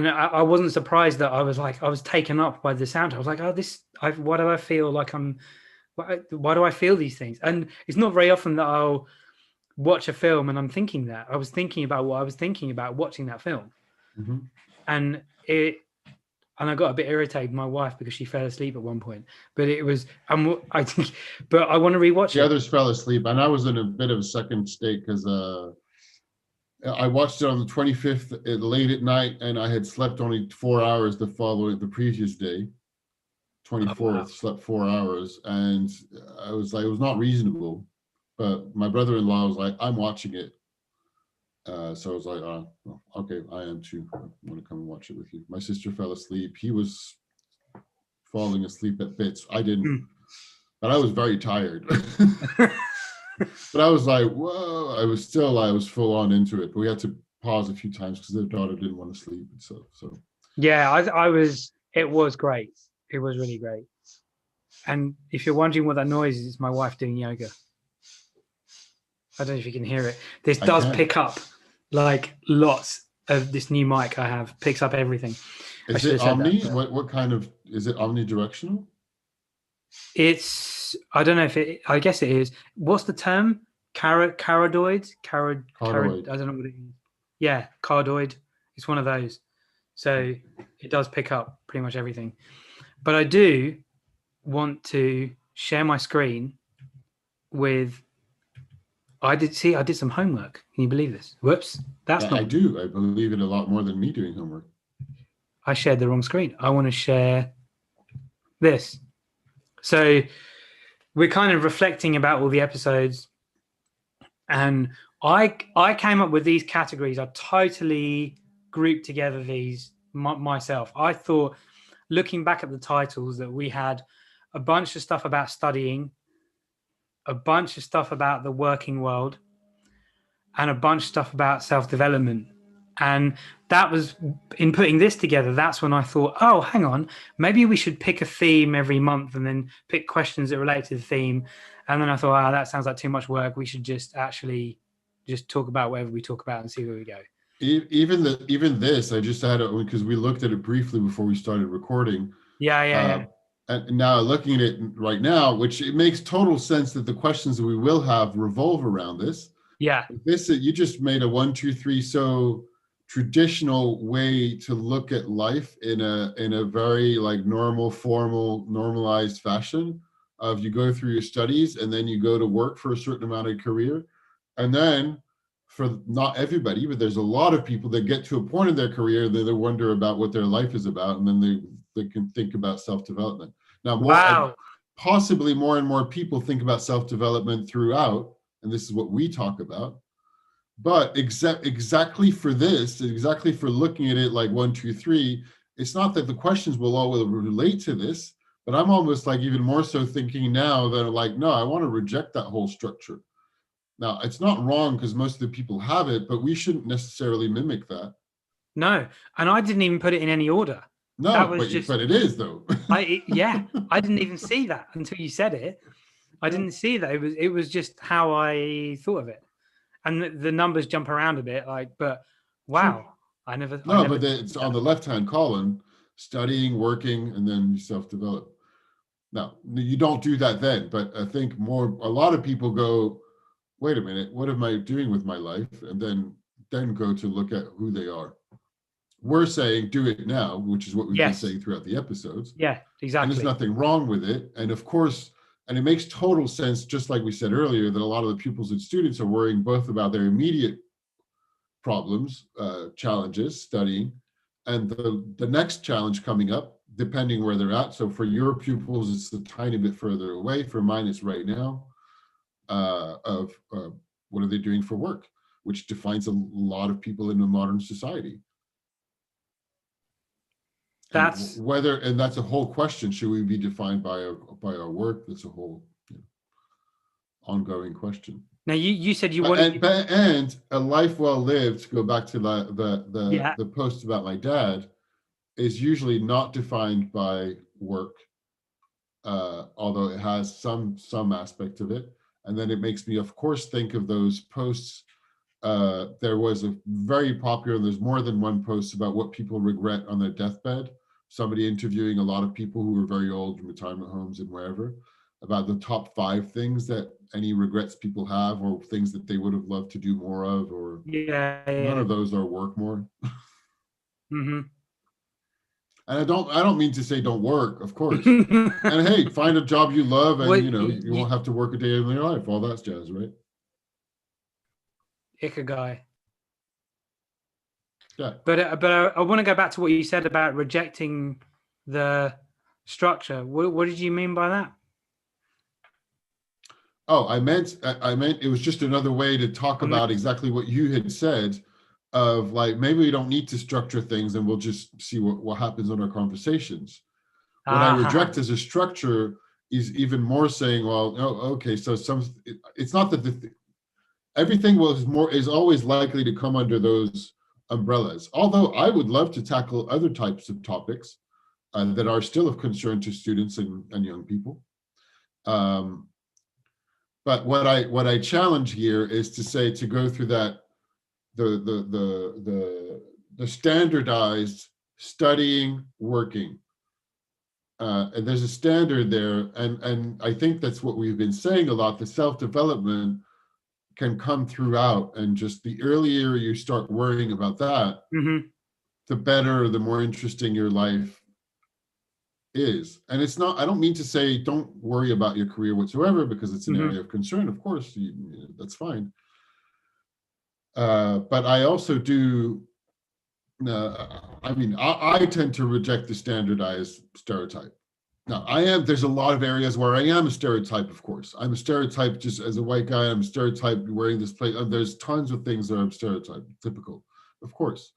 I wasn't surprised that I was taken up by the sound. I was like, oh, why do I feel like why do I feel these things? And it's not very often that I'll watch a film and I'm thinking that. I was thinking about what I was thinking about watching that film. Mm-hmm. And I got a bit irritated with my wife because she fell asleep at one point. But it was, I think, but I want to rewatch it. The others fell asleep, and I was in a bit of a second state because I watched it on the 25th late at night, and I had slept only 4 hours the previous day. 24th, wow. Slept 4 hours, and I was like, it was not reasonable. But my brother-in-law was like, I'm watching it. So I was like, oh, okay, I am too. I want to come and watch it with you. My sister fell asleep. He was falling asleep at bits. I didn't, but I was very tired. But I was like, whoa, I was full on into it. But we had to pause a few times because their daughter didn't want to sleep. So yeah, it was great. It was really great. And if you're wondering what that noise is, it's my wife doing yoga. I don't know if you can hear it. This does pick up like lots of this new mic I have, picks up everything. Is it omni? What kind of, is it omnidirectional? I don't know I guess it is. What's the term? Cardioid? I don't know what it is. Yeah, cardioid. It's one of those. So it does pick up pretty much everything. But I do want to share my screen with, I did some homework. Can you believe this? Whoops. I do. I believe it a lot more than me doing homework. I shared the wrong screen. I want to share this. So we're kind of reflecting about all the episodes. And I came up with these categories. I totally grouped together these myself. I thought, looking back at the titles, that we had a bunch of stuff about studying, a bunch of stuff about the working world, and a bunch of stuff about self-development. And that was, in putting this together, that's when I thought, oh, hang on, maybe we should pick a theme every month and then pick questions that relate to the theme. And then I thought, that sounds like too much work. We should just talk about whatever we talk about and see where we go. Even this, I just had it because we looked at it briefly before we started recording. Yeah. And now looking at it right now, which it makes total sense that the questions that we will have revolve around this. Yeah. This, you just made a 1, 2, 3 so traditional way to look at life in a very like normal, formal, normalized fashion of you go through your studies and then you go to work for a certain amount of career. And then for not everybody, but there's a lot of people that get to a point in their career that they wonder about what their life is about. And then they can think about self-development. Now, possibly more and more people think about self-development throughout, and this is what we talk about. But exactly for this, exactly for looking at it like 1, 2, 3, it's not that the questions will all relate to this, but I'm almost like even more so thinking now that like, no, I want to reject that whole structure. Now, it's not wrong because most of the people have it, but we shouldn't necessarily mimic that. No, and I didn't even put it in any order. No, but it is though. I didn't even see that until you said it. I didn't see that. It was just how I thought of it. And the numbers jump around a bit, but wow, I never. But it's on the left-hand column: studying, working, and then you self-develop. Now you don't do that then, but I think a lot of people go, "Wait a minute, what am I doing with my life?" And then go to look at who they are. We're saying do it now, which is what we've been saying throughout the episodes. Yeah, exactly. And there's nothing wrong with it, and of course. And it makes total sense, just like we said earlier, that a lot of the pupils and students are worrying both about their immediate problems, challenges, studying, and the next challenge coming up, depending where they're at. So for your pupils, it's a tiny bit further away. For mine, it's right now of what are they doing for work, which defines a lot of people in a modern society. That's whether, and that's a whole question. Should we be defined by our work? That's a whole ongoing question. now you said you wanted and a life well lived, to go back to the post about my dad, is usually not defined by work, although it has some aspect of it. And then it makes me, of course, think of those posts. There was a very popular, there's more than one post about what people regret on their deathbed. Somebody interviewing a lot of people who were very old in retirement homes and wherever, about the top 5 things that any regrets people have, or things that they would have loved to do more of, or none of those are work more. Mm-hmm. And I don't mean to say don't work, of course. And hey, find a job you love, and you won't have to work a day in your life. All that's jazz, right? Ikigai. Yeah. But I want to go back to what you said about rejecting the structure. What did you mean by that? Oh, I meant it was just another way to talk about exactly what you had said, of like, maybe we don't need to structure things, and we'll just see what happens in our conversations. What I reject as a structure is even more saying, well, okay, so it's not that everything is always likely to come under those umbrellas. Although I would love to tackle other types of topics that are still of concern to students and young people. But what I challenge here is to go through that the standardized studying, working. And there's a standard there, and I think that's what we've been saying a lot. The self-development can come throughout, and just the earlier you start worrying about that, the better, the more interesting your life is. And it's not, I don't mean to say don't worry about your career whatsoever, because it's an area of concern. Of course, that's fine. But I also do, I tend to reject the standardized stereotype. Now, there's a lot of areas where I am a stereotype, of course. I'm a stereotype just as a white guy. I'm a stereotype wearing this plate. There's tons of things that are stereotype, typical, of course.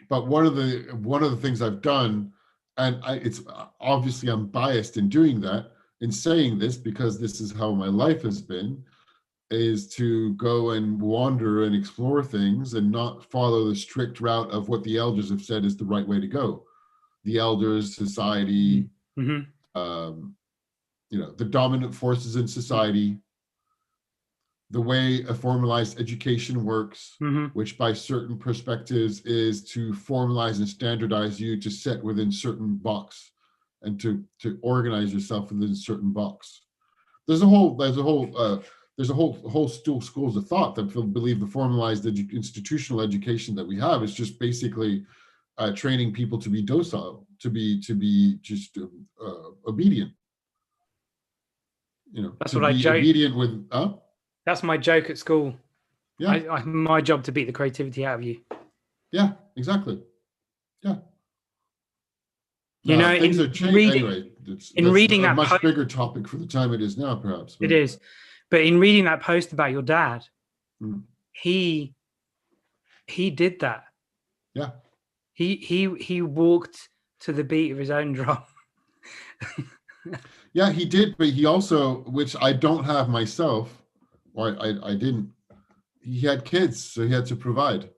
But one of the things I've done, and it's obviously I'm biased in doing that, in saying this, because this is how my life has been, is to go and wander and explore things and not follow the strict route of what the elders have said is the right way to go. The elders, society, the dominant forces in society, the way a formalized education works, which by certain perspectives is to formalize and standardize you to set within certain box, and to organize yourself within a certain box. There's a whole schools of thought that believe the formalized institutional education that we have is just basically training people to be docile, to be just obedient. That's to what be I joke. Obedient with. That's my joke at school. Yeah. My job to beat the creativity out of you. Yeah, exactly. Yeah. Things are changing anyway. In reading a that much bigger topic for the time it is now, perhaps. It is, but in reading that post about your dad, he did that. Yeah. He walked to the beat of his own drum. Yeah, he did, but he also, which I don't have myself, or I didn't. He had kids, so he had to provide.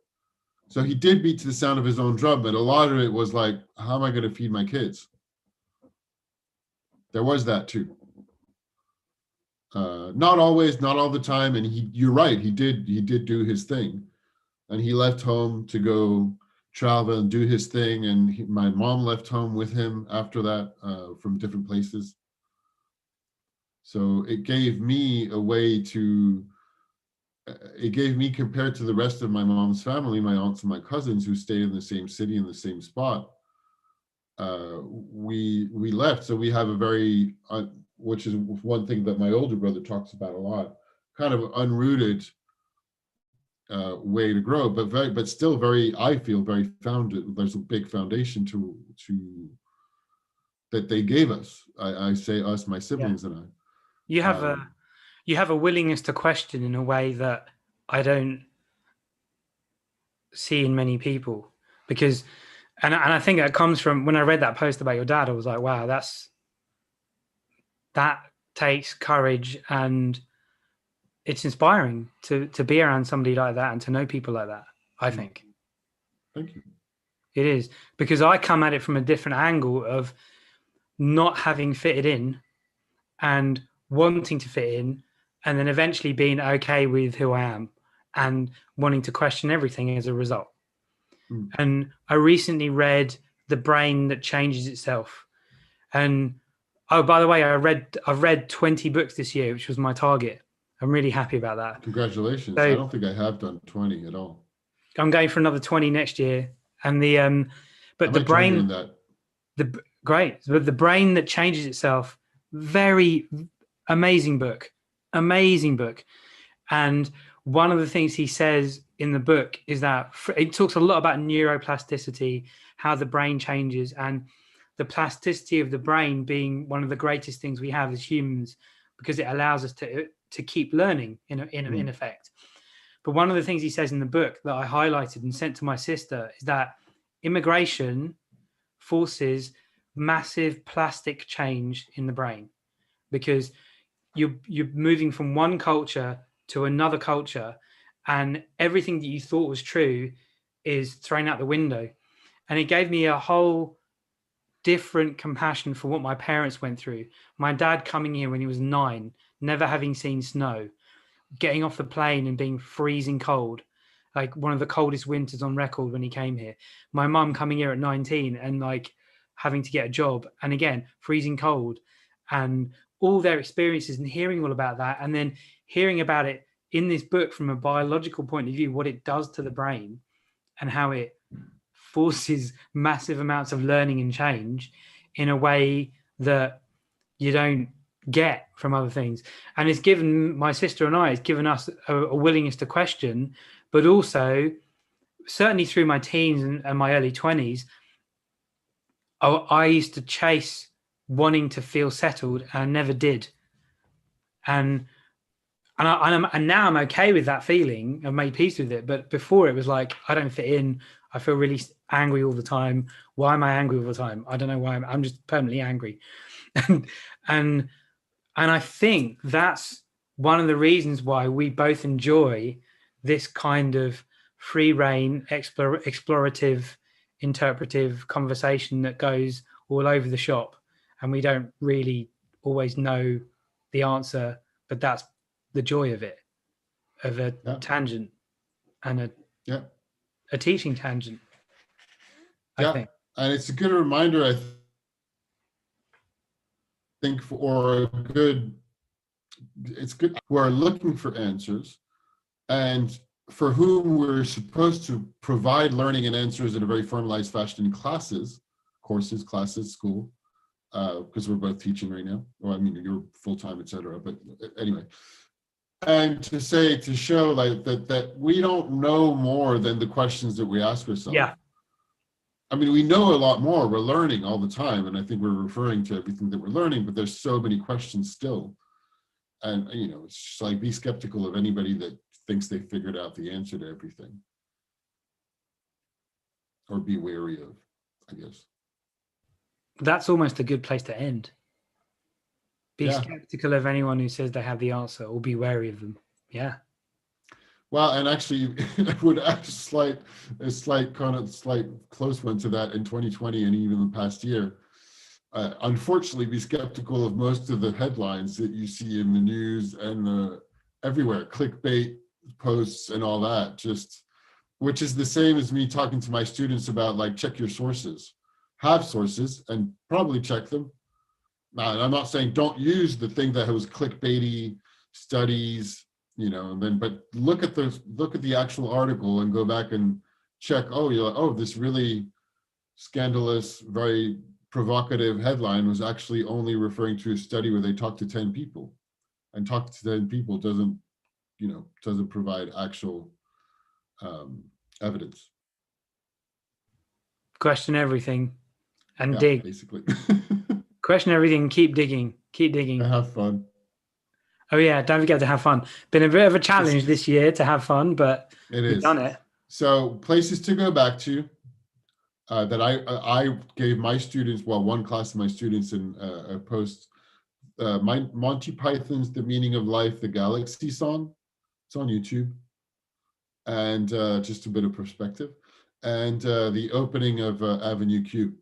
So he did beat to the sound of his own drum, but a lot of it was like, how am I going to feed my kids? There was that too. Not always, not all the time. And you're right, he did do his thing. And he left home to go travel and do his thing. And my mom left home with him after that, from different places. So it gave me a way to, compared to the rest of my mom's family, my aunts and my cousins who stayed in the same city, in the same spot, we left. So we have a very, which is one thing that my older brother talks about a lot, kind of unrooted way to grow, but still very, I feel very founded. There's a big foundation to that they gave us. I say us, my siblings and I. You have a willingness to question in a way that I don't see in many people. because, and I think that comes from when I read that post about your dad, I was like, wow, that takes courage, and it's inspiring to be around somebody like that and to know people like that, I think. Thank you. It is, because I come at it from a different angle of not having fitted in and wanting to fit in, and then eventually being okay with who I am and wanting to question everything as a result. And I recently read The Brain That Changes Itself. And oh, by the way, I've read 20 books this year, which was my target. I'm really happy about that. Congratulations. So, I don't think I have done 20 at all. I'm going for another 20 next year. And but The brain, but The Brain That Changes Itself, very amazing book. And one of the things he says in the book is that it talks a lot about neuroplasticity, how the brain changes, and the plasticity of the brain being one of the greatest things we have as humans, because it allows us to keep learning in effect. But one of the things he says in the book that I highlighted and sent to my sister is that immigration forces massive plastic change in the brain, because you're moving from one culture to another culture, and everything that you thought was true is thrown out the window. And it gave me a whole different compassion for what my parents went through. My dad coming here when he was 9, never having seen snow, getting off the plane and being freezing cold, like one of the coldest winters on record when he came here. My mum coming here at 19 and like having to get a job, and again, freezing cold, and all their experiences, and hearing all about that, and then hearing about it in this book from a biological point of view, what it does to the brain and how it forces massive amounts of learning and change in a way that you don't get from other things. And it's given my sister and I, it's given us a willingness to question, but also certainly through my teens and my early 20s, I used to chase wanting to feel settled, and I never did. And now I'm okay with that feeling. I've made peace with it. But before, it was like, I don't fit in. I feel really angry all the time. Why am I angry all the time? I don't know why. I'm just permanently angry. and I think that's one of the reasons why we both enjoy this kind of free reign, explorative, interpretive conversation that goes all over the shop, and we don't really always know the answer, but that's the joy of it, of a tangent and a teaching tangent. I think. And it's a good reminder, I think, it's good who are looking for answers, and for whom we're supposed to provide learning and answers in a very formalized fashion in classes, school, because we're both teaching right now. Well, I mean, you're full-time, etc. But anyway, and to show like that we don't know more than the questions that we ask ourselves. Yeah. I mean, we know a lot more. We're learning all the time, and I think we're referring to everything that we're learning, but there's so many questions still. And, it's just like, be skeptical of anybody that thinks they figured out the answer to everything. Or be wary of, I guess. That's almost a good place to end. Be skeptical of anyone who says they have the answer, or be wary of them. Yeah. Well, and actually, I would add a slight close one to that in 2020 and even the past year. Unfortunately, be skeptical of most of the headlines that you see in the news and everywhere, clickbait posts and all that, which is the same as me talking to my students about, like, check your sources. Have sources and probably check them. Now, I'm not saying don't use the thing that was clickbaity studies, but look at the actual article and go back and check. Oh, you're like, this really scandalous, very provocative headline was actually only referring to a study where they talked to 10 people, and talking to 10 people doesn't provide actual evidence. Question everything and dig. Basically. Question everything, keep digging. And have fun. Oh yeah, don't forget to have fun. Been a bit of a challenge this year to have fun, but we've done it. So places to go back to, that I gave my students, well, one class of my students in a post, Monty Python's The Meaning of Life, the Galaxy song. It's on YouTube. And just a bit of perspective. And the opening of Avenue Q.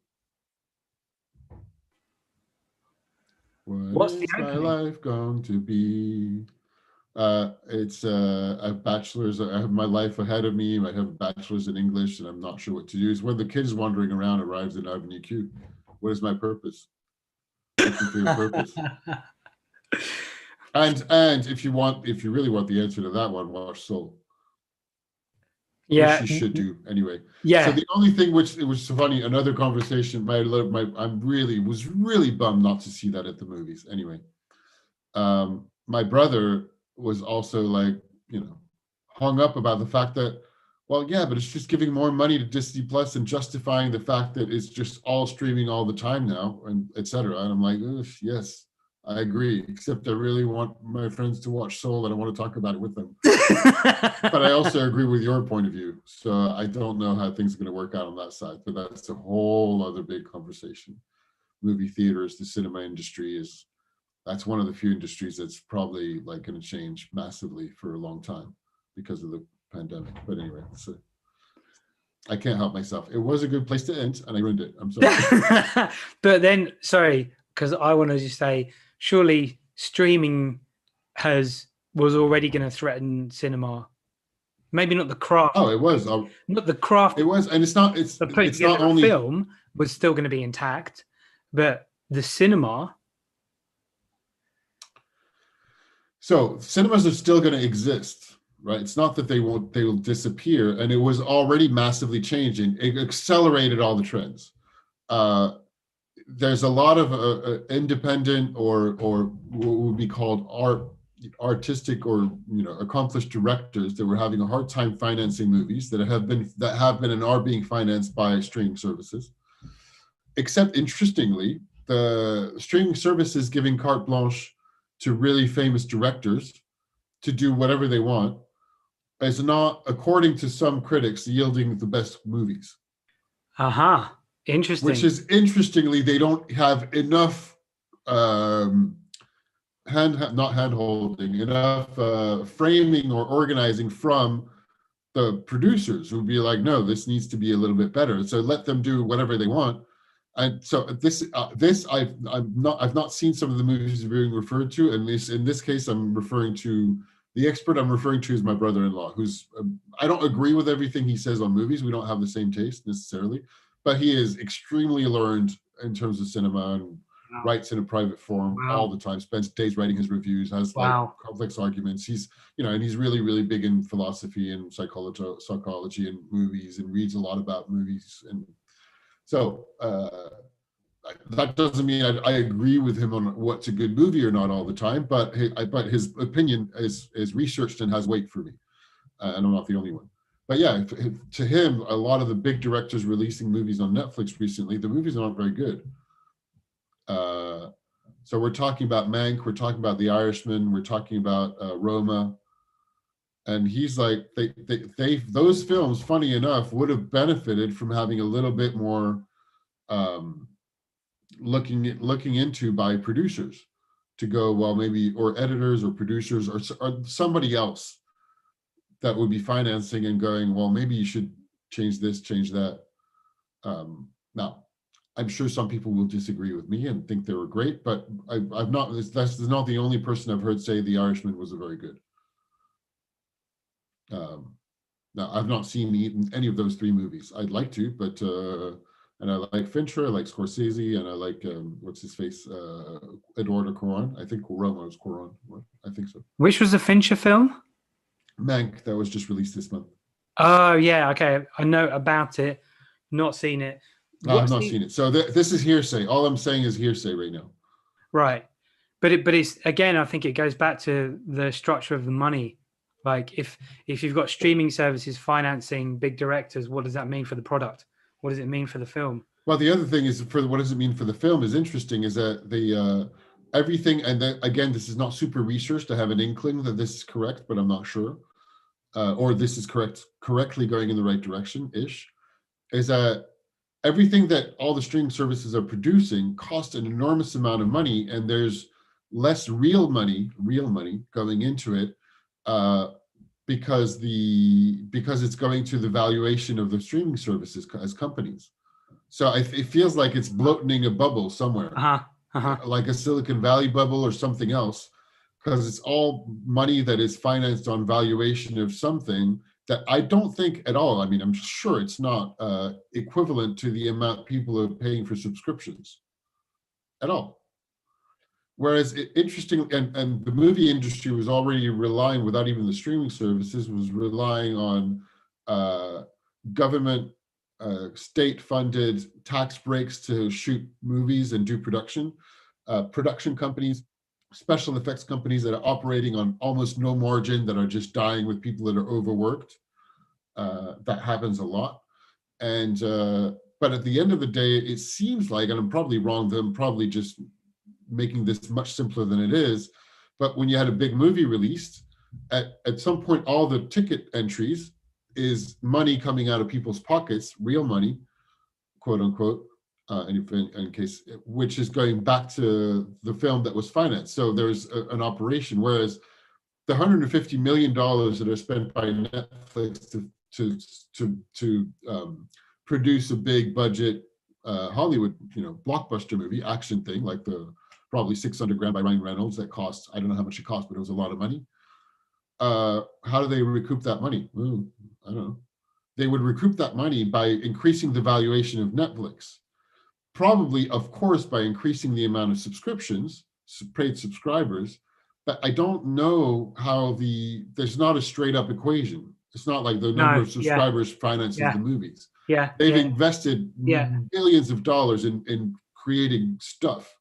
What's the my opening? life going to be? It's a bachelor's. I have my life ahead of me. I have a bachelor's in English, and I'm not sure what to do. It's when the kid's wandering around arrives at Avenue Q. What is my purpose? Looking for your purpose. And if you really want the answer to that one, watch Soul. Yeah, which you should do anyway. yeah. So the only thing which it was funny, another conversation. I'm really bummed not to see that at the movies. Anyway, my brother was also like, hung up about the fact that, well, yeah, but it's just giving more money to Disney Plus and justifying the fact that it's just all streaming all the time now, and etc. And I'm like, yes, I agree. Except I really want my friends to watch Soul, and I want to talk about it with them. But I also agree with your point of view. So I don't know how things are going to work out on that side. But that's a whole other big conversation. Movie theaters, the cinema industry that's one of the few industries that's probably like going to change massively for a long time because of the pandemic. But anyway, I can't help myself. It was a good place to end, and I ruined it. I'm sorry. But then, sorry, because I want to just say, surely streaming was already going to threaten cinema. Maybe not the craft. Oh, it was. Not the craft. It was, and it's not only film was still going to be intact, but the cinema. So cinemas are still going to exist, right? It's not that they will disappear, and it was already massively changing. It accelerated all the trends. There's a lot of independent or what would be called artistic or accomplished directors that were having a hard time financing movies that have been and are being financed by streaming services. Except, interestingly, the streaming services giving carte blanche to really famous directors to do whatever they want is not, according to some critics, yielding the best movies. Interesting. Which is, interestingly, they don't have enough hand-holding, enough framing or organizing from the producers who would be like, no, this needs to be a little bit better. So let them do whatever they want. And so I've not seen some of the movies being referred to, and in this case, I'm referring to the expert. I'm referring to is my brother-in-law, who's I don't agree with everything he says on movies. We don't have the same taste necessarily, but he is extremely learned in terms of cinema and writes in a private forum all the time. Spends days writing his reviews. Has like complex arguments. He's and he's really, really big in philosophy and psychology and movies, and reads a lot about movies. And so that doesn't mean I agree with him on what's a good movie or not all the time, but his opinion is researched and has weight for me, and I'm not the only one. But yeah, to him, a lot of the big directors releasing movies on Netflix recently, the movies aren't very good. So we're talking about Mank, we're talking about The Irishman, we're talking about Roma. And he's like, those films, funny enough, would have benefited from having a little bit more looking into by producers to go, well, maybe, or editors or producers or somebody else that would be financing and going, well, maybe you should change this, change that. Now, I'm sure some people will disagree with me and think they were great, but I've not. That's not the only person I've heard say The Irishman was a very good. Now, I've not seen any of those three movies. I'd like to, but and I like Fincher, I like Scorsese, and I like what's his face, Eduardo Cuarón. I think Roma was Cuarón. I think so. Which was the Fincher film? Mank, that was just released this month. Oh yeah, okay. I know about it, not seen it. No, I've not seen it. So this is hearsay. All I'm saying is hearsay right now. Right, but it's again. I think it goes back to the structure of the money. Like if you've got streaming services financing big directors, what does that mean for the product? What does it mean for the film? Well, the other thing is what does it mean for the film is interesting. Is that the everything, and then, again, this is not super researched. I have an inkling that this is correct, but I'm not sure, or this is correctly going in the right direction ish. Is that everything that all the streaming services are producing costs an enormous amount of money, and there's less real money going into it, because it's going to the valuation of the streaming services as companies. So it feels like it's bloating a bubble somewhere, like a Silicon Valley bubble or something else, because it's all money that is financed on valuation of something that I don't think at all. I mean, I'm sure it's not equivalent to the amount people are paying for subscriptions at all. Whereas interesting, and the movie industry was already relying, without even the streaming services, was relying on government, state-funded tax breaks to shoot movies and do production. Production companies, special effects companies that are operating on almost no margin, that are just dying with people that are overworked. That happens a lot. And but at the end of the day, it seems like, and I'm probably wrong, I'm probably just making this much simpler than it is, but when you had a big movie released, at some point, all the ticket entries is money coming out of people's pockets, real money, quote unquote, in case, which is going back to the film that was financed. So there's an operation, whereas the $150 million that are spent by Netflix to produce a big budget Hollywood, blockbuster movie, action thing, like the probably $600,000 by Ryan Reynolds that costs, I don't know how much it cost, but it was a lot of money. How do they recoup that money? Ooh, I don't know. They would recoup that money by increasing the valuation of Netflix. Probably, of course, by increasing the amount of subscriptions, paid subscribers, but I don't know how there's not a straight up equation. It's not like the number of subscribers finances the movies. They've invested billions of dollars in creating stuff,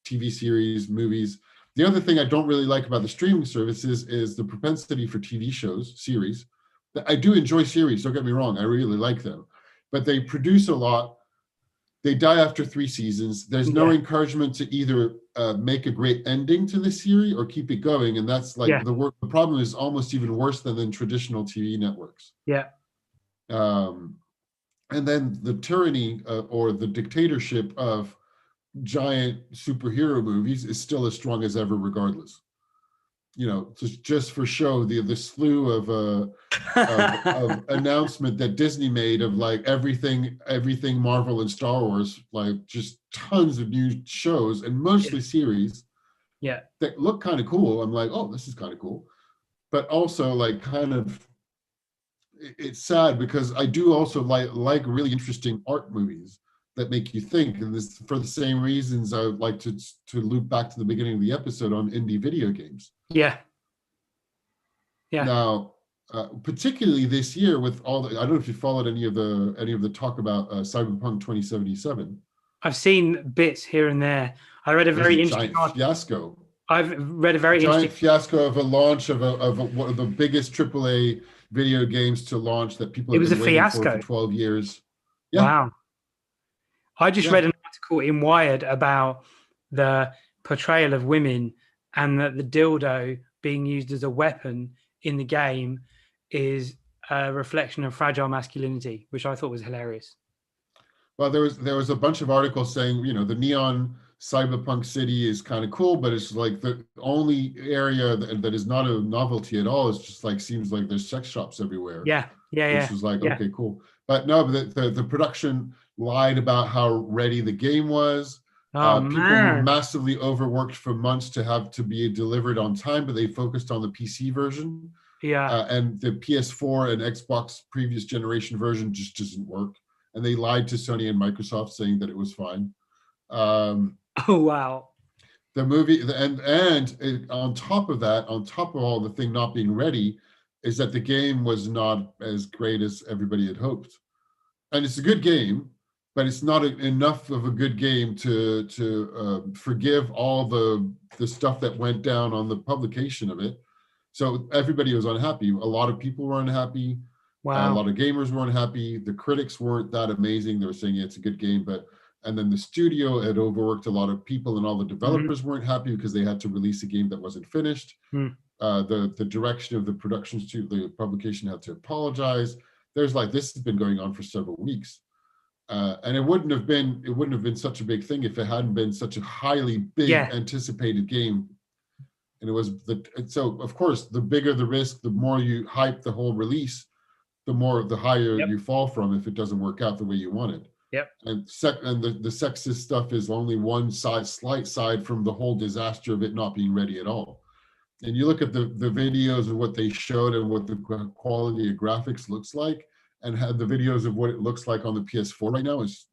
TV series, movies. The other thing I don't really like about the streaming services is the propensity for TV shows, series. I do enjoy series, don't get me wrong, I really like them. But they produce a lot. They die after 3 seasons. There's no encouragement to either make a great ending to the series or keep it going. And that's like the problem is almost even worse than traditional TV networks. And then the tyranny or the dictatorship of giant superhero movies is still as strong as ever, regardless. Just for show, the slew of announcement that Disney made of like everything Marvel and Star Wars, like just tons of new shows and mostly series that look kind of cool. I'm like, oh, this is kind of cool, but also like kind of it's sad because I do also like really interesting art movies that make you think, and this for the same reasons I would like to loop back to the beginning of the episode on indie video games. Now, particularly this year with all the, I don't know if you followed any of the talk about Cyberpunk 2077. I've seen bits here and there. I read a very interesting fiasco. I've read a very interesting fiasco of a launch of one of the biggest AAA video games to launch that people have been waiting for 12 years. Wow. I just read an article in Wired about the portrayal of women and that the dildo being used as a weapon in the game is a reflection of fragile masculinity, which I thought was hilarious. Well, there was a bunch of articles saying, the neon cyberpunk city is kind of cool, but it's like the only area that is not a novelty at all. It's just like, seems like there's sex shops everywhere. Which was like, okay, cool. But no, the production lied about how ready the game was. People were massively overworked for months to be delivered on time, but they focused on the PC version. And the PS4 and Xbox previous generation version just doesn't work. And they lied to Sony and Microsoft saying that it was fine. Oh, wow. The movie, and on top of that, on top of all the thing not being ready, is that the game was not as great as everybody had hoped. And it's a good game, but it's not enough of a good game to forgive all the stuff that went down on the publication of it. So everybody was unhappy. A lot of people were unhappy. Wow. A lot of gamers were unhappy. The critics weren't that amazing. They were saying it's a good game, and then the studio had overworked a lot of people, and all the developers weren't happy because they had to release a game that wasn't finished. The direction of the the publication had to apologize. There's like, this has been going on for several weeks. And it wouldn't have been such a big thing if it hadn't been such a highly big Yeah. anticipated game. And it was so of course, the bigger the risk, the more you hype the whole release, the higher Yep. you fall from if it doesn't work out the way you want it. Yep. And the sexist stuff is only one slight side from the whole disaster of it not being ready at all. And you look at the videos of what they showed and what the quality of graphics looks like, and had the videos of what it looks like on the PS4 right now is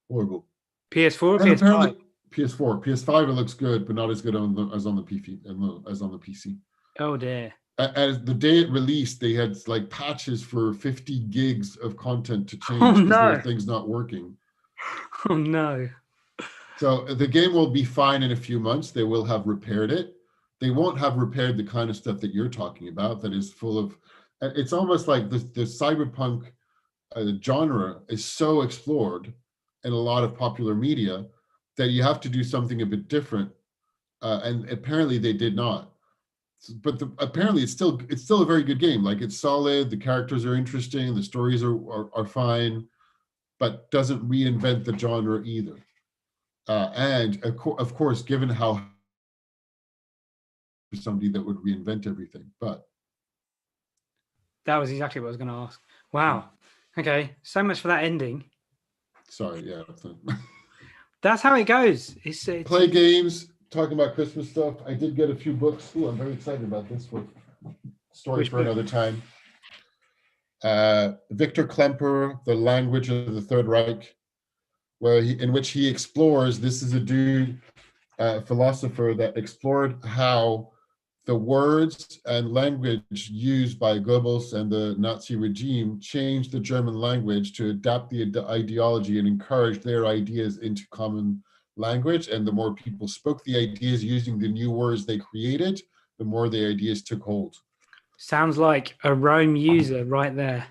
horrible. PS4 or And PS5? apparently PS5 it looks good, but not as good as on the PC. Oh dear. As the day it released, they had like patches for 50 gigs of content to change Oh, because no. there were things not working. Oh no. So the game will be fine in a few months. They will have repaired it. They won't have repaired the kind of stuff that you're talking about that is full of, it's almost like the cyberpunk genre is so explored in a lot of popular media that you have to do something a bit different. And apparently they did not. But apparently it's still a very good game. Like, it's solid, the characters are interesting, the stories are fine, but doesn't reinvent the genre either. And of course, given how somebody that would reinvent everything, but that was exactly what I was going to ask. Wow. Okay, so much for that ending. Sorry, yeah. That's how it goes. It's play games. Talking about Christmas stuff, I did get a few books. Ooh, I'm very excited about this one. Story for another time. Victor Klemperer, The Language of the Third Reich, in which he explores, this is a dude, philosopher that explored how the words and language used by Goebbels and the Nazi regime changed the German language to adapt the ideology and encourage their ideas into common language. And the more people spoke the ideas using the new words they created, the more the ideas took hold. Sounds like a Rome user right there.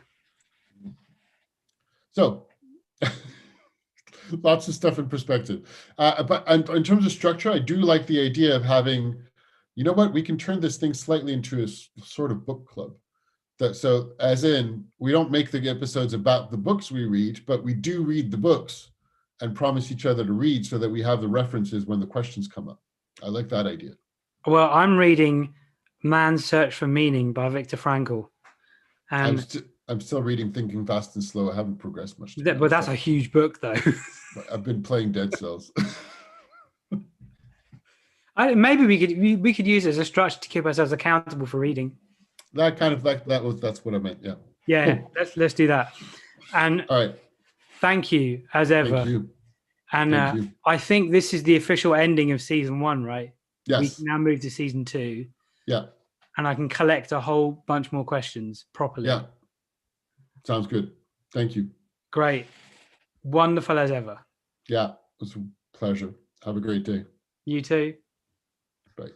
So lots of stuff in perspective. But in terms of structure, I do like the idea of having, you know what, we can turn this thing slightly into a sort of book club. So as in, we don't make the episodes about the books we read, but we do read the books and promise each other to read so that we have the references when the questions come up. I like that idea. Well, I'm reading Man's Search for Meaning by Viktor Frankl. And I'm still reading Thinking Fast and Slow. I haven't progressed much. But that's a huge book, though. I've been playing Dead Cells. Maybe we could use it as a structure to keep ourselves accountable for reading. That's what I meant. Yeah. Yeah. Cool. Let's do that. And all right. Thank you as ever. Thank you. And Thank you. I think this is the official ending of season 1, right? Yes. We can now move to season 2. Yeah. And I can collect a whole bunch more questions properly. Yeah. Sounds good. Thank you. Great. Wonderful as ever. Yeah. It was a pleasure. Have a great day. You too. Bye.